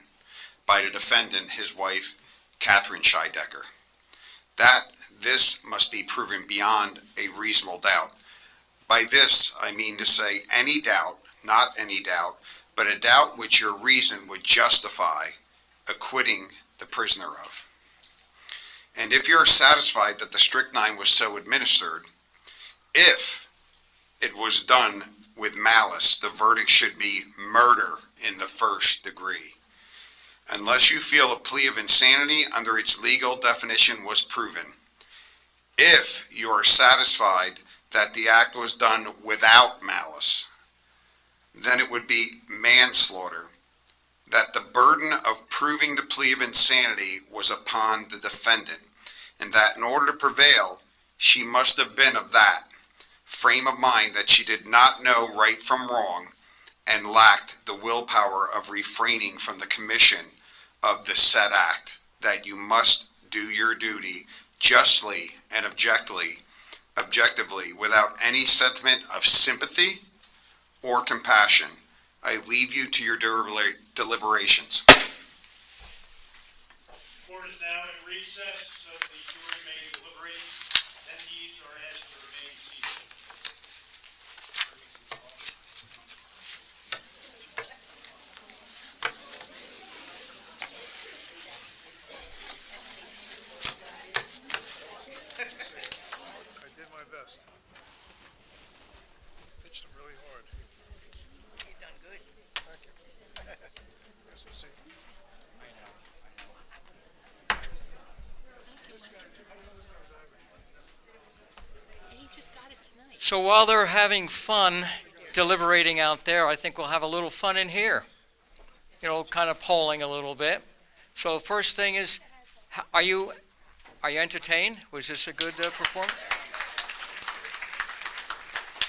by the defendant, his wife, Catherine Shidecker. That this must be proven beyond a reasonable doubt. By this, I mean to say any doubt, not any doubt, but a doubt which your reason would justify acquitting the prisoner of. And if you are satisfied that the strychnine was so administered, if it was done with malice, the verdict should be murder in the first degree. Unless you feel a plea of insanity under its legal definition was proven. If you are satisfied that the act was done without malice, then it would be manslaughter, that the burden of proving the plea of insanity was upon the defendant, and that in order to prevail, she must have been of that frame of mind that she did not know right from wrong and lacked the willpower of refraining from the commission of the said act, that you must do your duty justly and objectively without any sentiment of sympathy or compassion. I leave you to your deliberations. Court is now in recess, so the jury may deliberate. Attendees are asked to remain seated. I did my best. Pitched him really hard. You've done good. Thank you. Guess we'll see. He just got it tonight. So while they're having fun deliberating out there, I think we'll have a little fun in here. You know, kind of polling a little bit. So first thing is, are you entertained? Was this a good performance?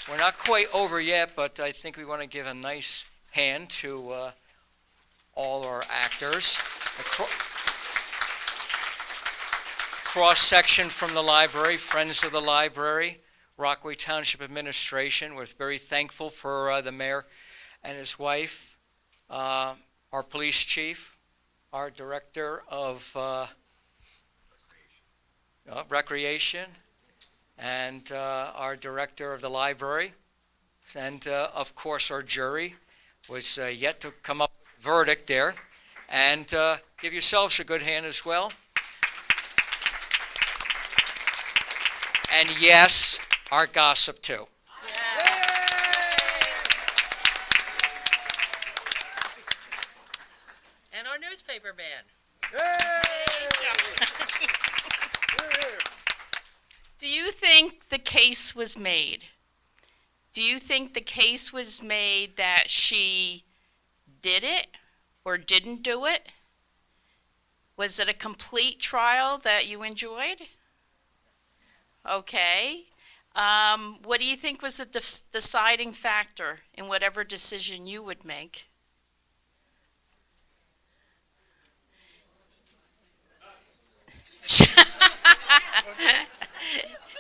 We're not quite over yet, but I think we want to give a nice hand to all our actors. Cross-section from the library, Friends of the Library, Rockaway Township Administration. We're very thankful for the mayor and his wife, our police chief, our director of recreation, and our director of the library, and of course our jury was yet to come up with a verdict there. And give yourselves a good hand as well. And yes, our gossip too. And our newspaper man. Do you think the case was made? Do you think the case was made that she did it or didn't do it? Was it a complete trial that you enjoyed? Okay. What do you think was the deciding factor in whatever decision you would make?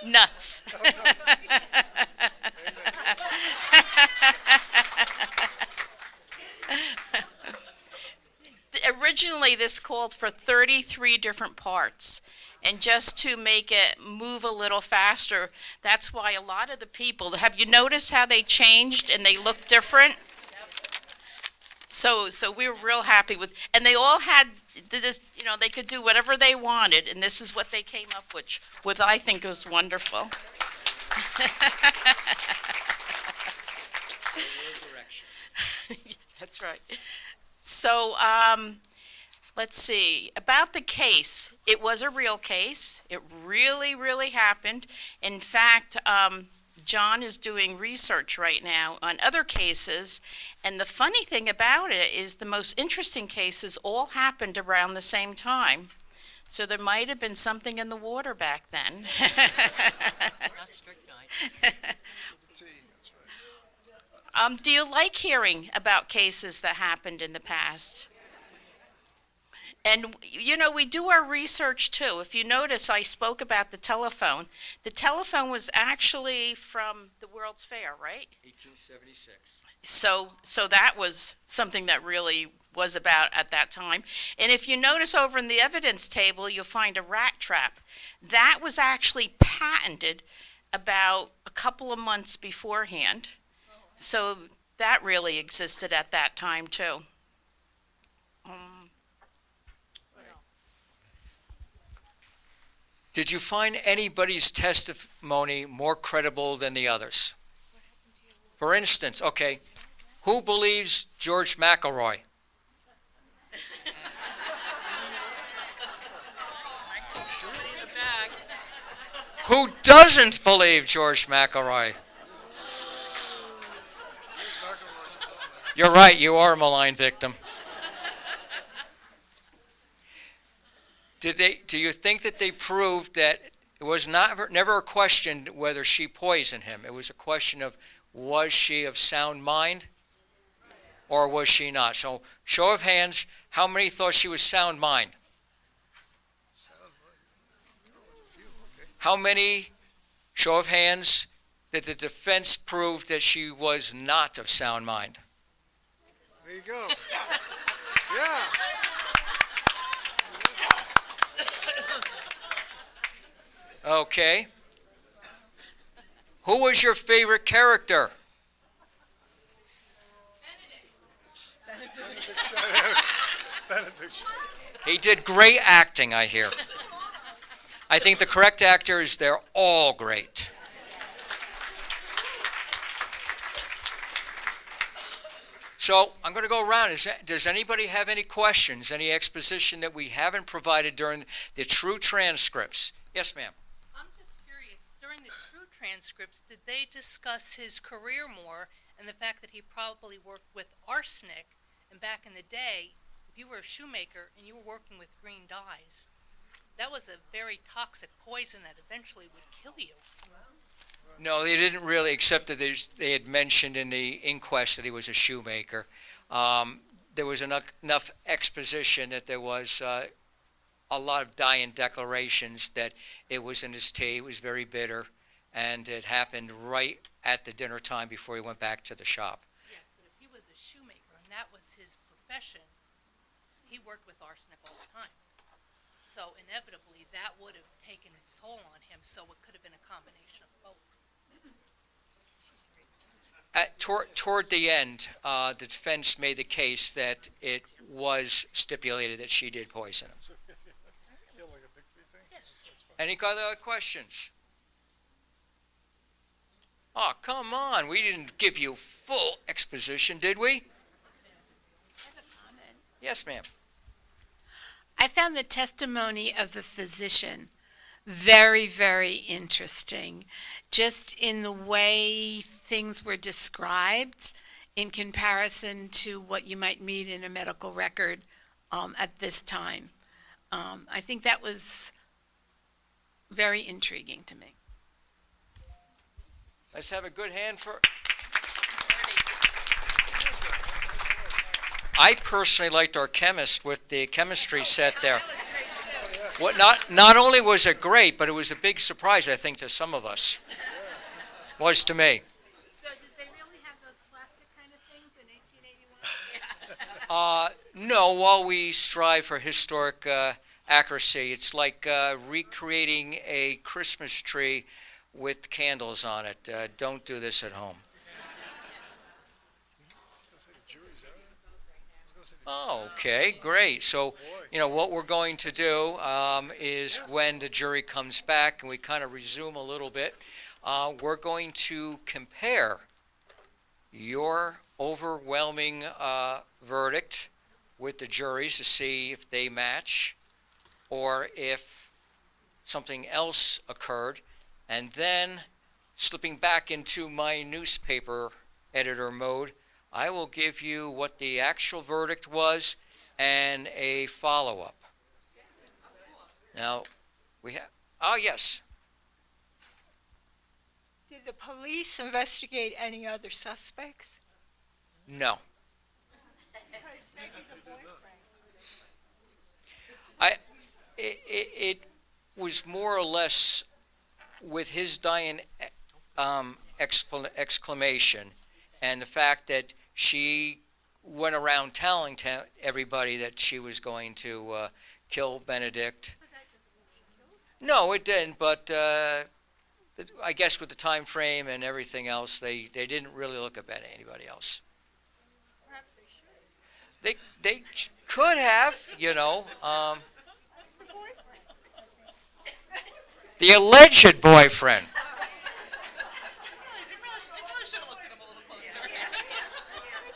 Nuts. Originally, this called for 33 different parts. And just to make it move a little faster, that's why a lot of the people, have you noticed how they changed and they look different? So we were real happy with, and they all had this, you know, they could do whatever they wanted, and this is what they came up with I think was wonderful. That's right. So, let's see. About the case, it was a real case. It really, really happened. In fact, John is doing research right now on other cases, and the funny thing about it is the most interesting cases all happened around the same time. So there might have been something in the water back then. Not strychnine. Do you like hearing about cases that happened in the past? And, you know, we do our research too. If you notice, I spoke about the telephone. The telephone was actually from the World's Fair, right? 1876. So that was something that really was about at that time. And if you notice over in the evidence table, you'll find a rat trap. That was actually patented about a couple of months beforehand. So that really existed at that time too. Did you find anybody's testimony more credible than the others? For instance, okay, who believes George McElroy? Who doesn't believe George McElroy? You're right, you are a malign victim. Do you think that they proved that it was never a question whether she poisoned him? It was a question of, was she of sound mind or was she not? So, show of hands, how many thought she was sound mind? How many, show of hands, that the defense proved that she was not of sound mind? There you go. Yeah. Okay. Who was your favorite character? Benedict. He did great acting, I hear. I think the correct actor is they're all great. So I'm going to go around. Does anybody have any questions, any exposition that we haven't provided during the true transcripts? Yes, ma'am. I'm just curious, during the true transcripts, did they discuss his career more and the fact that he probably worked with arsenic? And back in the day, if you were a shoemaker and you were working with green dyes, that was a very toxic poison that eventually would kill you. No, they didn't really, except that they had mentioned in the inquest that he was a shoemaker. There was enough exposition that there was a lot of dying declarations that it was in his tea, it was very bitter, and it happened right at the dinner time before he went back to the shop. Yes, but if he was a shoemaker and that was his profession, he worked with arsenic all the time. So inevitably, that would have taken its toll on him, so it could have been a combination of both. Toward the end, the defense made the case that it was stipulated that she did poison him. Any other questions? Oh, come on. We didn't give you full exposition, did we? I have a comment. Yes, ma'am. I found the testimony of the physician very, very interesting, just in the way things were described in comparison to what you might read in a medical record at this time. I think that was very intriguing to me. Let's have a good hand for... I personally liked our chemist with the chemistry set there. What not only was it great, but it was a big surprise, I think, to some of us. Was to me. So did they really have those plastic kind of things in 1881? No, while we strive for historic accuracy, it's like recreating a Christmas tree with candles on it. Don't do this at home. Oh, okay, great. So, what we're going to do is when the jury comes back and we kind of resume a little bit, we're going to compare your overwhelming verdict with the jury's to see if they match or if something else occurred, and then slipping back into my newspaper editor mode, I will give you what the actual verdict was and a follow-up. Now, we have, oh yes, Did the police investigate any other suspects? no. It was more or less with his dying exclamation and the fact that she went around telling everybody that she was going to kill Benedict. No, it didn't, but I guess with the time frame and everything else, they didn't really look at anybody else. They could have, you know. The alleged boyfriend.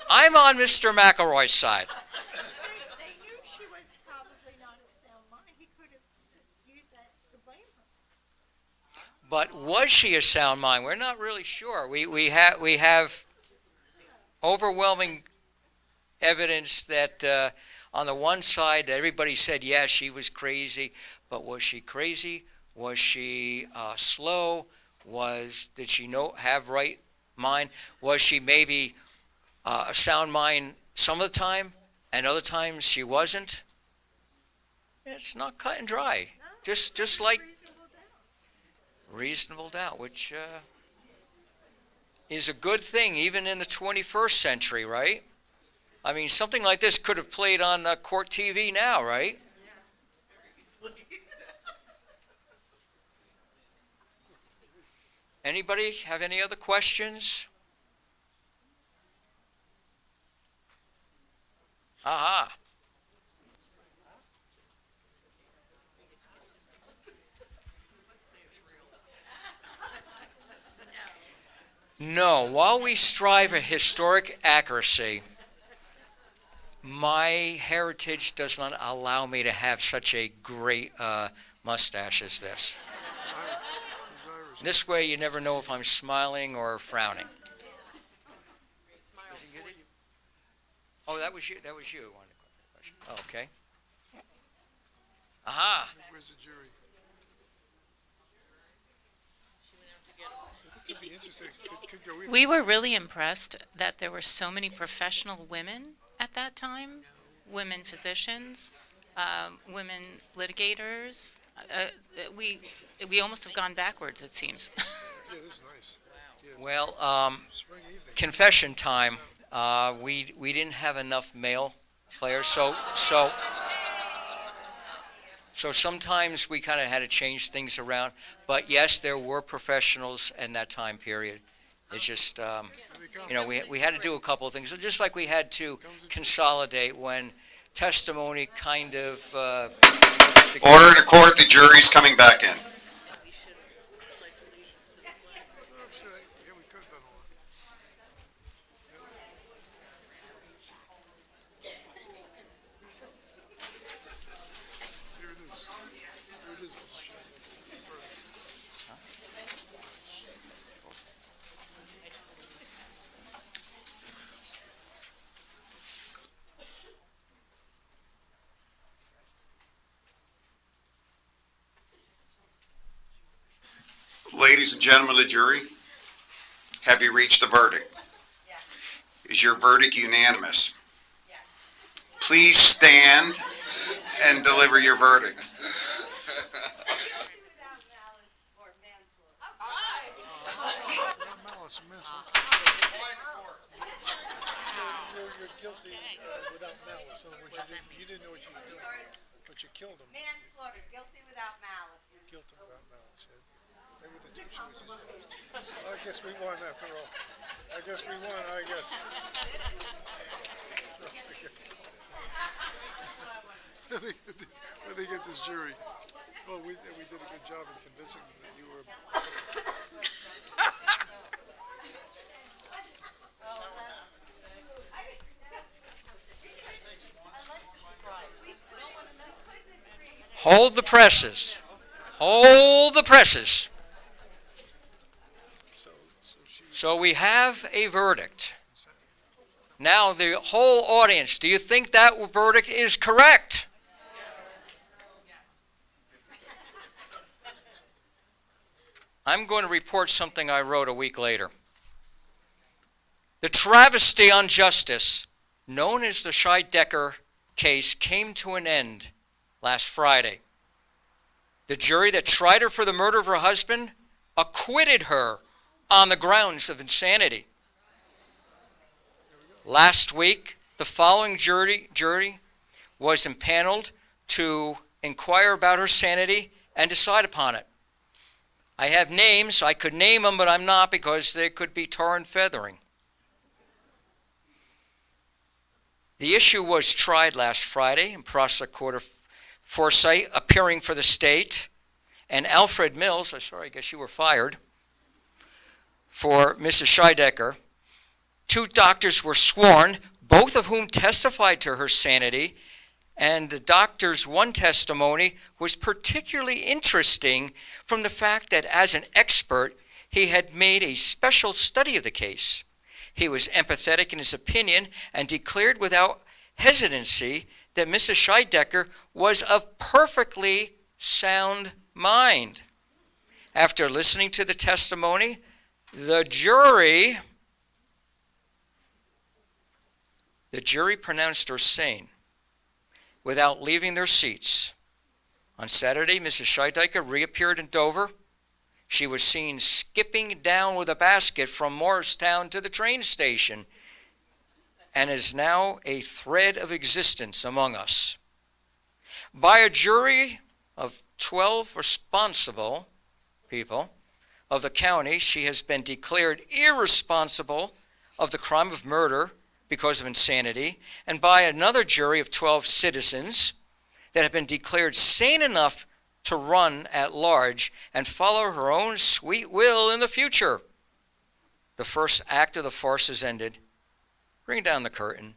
I'm on Mr. McElroy's side. They knew she was probably not of sound mind. He could have used that to blame her. But was she a sound mind? We're not really sure. We have overwhelming evidence that on the one side everybody said, yeah, she was crazy, but was she crazy? Was she slow? Did she have right mind? Was she maybe a sound mind some of the time, and other times she wasn't? It's not cut and dry. Just like reasonable doubt, which is a good thing even in the 21st century, right? I mean, something like this could have played on court TV now, right? Anybody have any other questions? Aha. No, while we strive for historic accuracy, my heritage does not allow me to have such a great mustache as this. This way you never know if I'm smiling or frowning. Oh, that was you. That was you. Oh, okay. Aha. Where's the jury? Could be interesting. Could go in. We were really impressed that there were so many professional women at that time, women physicians, women litigators. We almost have gone backwards, it seems. Yeah, this is nice. Yeah. Well, confession time. We didn't have enough male players, so sometimes we kind of had to change things around. But yes, there were professionals in that time period. It's just, we had to do a couple of things, just like we had to consolidate when testimony kind of. Order in the court, the jury's coming back in. Ladies and gentlemen of the jury, have you reached a verdict? Yes. Is your verdict unanimous? Yes. Please stand and deliver your verdict. Without malice or manslaughter. Malice, You're guilty without malice. In other words, you didn't know what you were doing, but you killed him. Manslaughter, guilty without malice. Guilty without malice. Yeah. They were the two choices. I guess we won after all. I guess. Where they get this jury? Well, we did a good job in convincing them that you were. Hold the presses. Hold the presses. So we have a verdict. Now, the whole audience, do you think that verdict is correct? I'm going to report something I wrote a week later. The travesty on justice, known as the Shidecker case, came to an end last Friday. The jury that tried her for the murder of her husband acquitted her on the grounds of insanity. Last week, the following jury was impaneled to inquire about her sanity and decide upon it. I have names. I could name them, but I'm not because they could be tar and feathering. The issue was tried last Friday in Prosecutor Forsythe appearing for the state, and Alfred Mills, I guess you were fired, for Mrs. Shidecker. Two doctors were sworn, both of whom testified to her sanity, and the doctor's one testimony was particularly interesting from the fact that as an expert, he had made a special study of the case. He was empathetic in his opinion and declared without hesitancy that Mrs. Shidecker was of perfectly sound mind. After listening to the testimony, the jury pronounced her sane without leaving their seats. On Saturday, Mrs. Shidecker reappeared in Dover. She was seen skipping down with a basket from Morristown to the train station and is now a thread of existence among us. By a jury of 12 responsible people of the county, she has been declared irresponsible of the crime of murder because of insanity, and by another jury of 12 citizens that have been declared sane enough to run at large and follow her own sweet will in the future. The first act of the farce is ended. Bring down the curtain,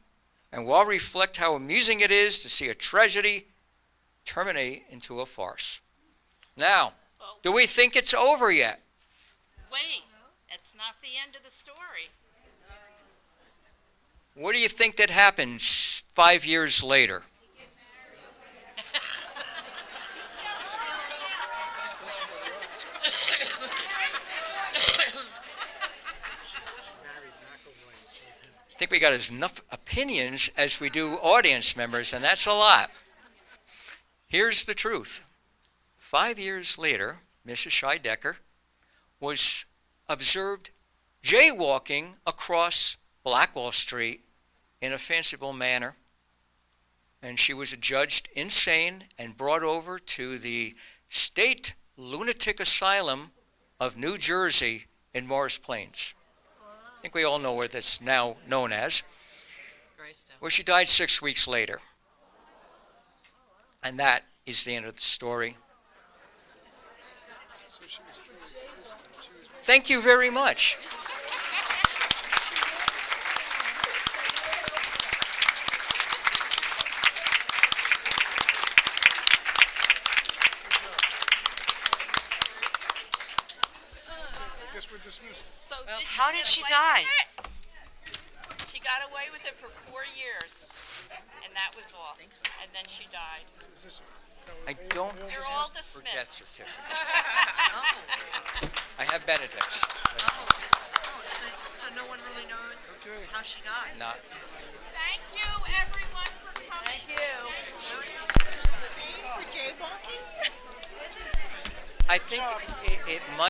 and we'll reflect how amusing it is to see a tragedy terminate into a farce. Now, do we think it's over yet? Wait, that's not the end of the story. What do you think that happens 5 years later? I think we got as enough opinions as we do audience members, and that's a lot. Here's the truth. 5 years later, Mrs. Shidecker was observed jaywalking across Blackwell Street in a fanciful manner, and she was adjudged insane and brought over to the State Lunatic Asylum of New Jersey in Morris Plains. I think we all know where that's now known as, where she died 6 weeks later. And that is the end of the story. Thank you very much. I guess we're dismissed. So How did she die? She got away with it for 4 years, and that was all. And then she died. I don't You're all for death dismissed. certificate. I have Benedict's. So no one really knows how she died? Not. Thank you, everyone, for coming. Thank you. For jaywalking? I think it might.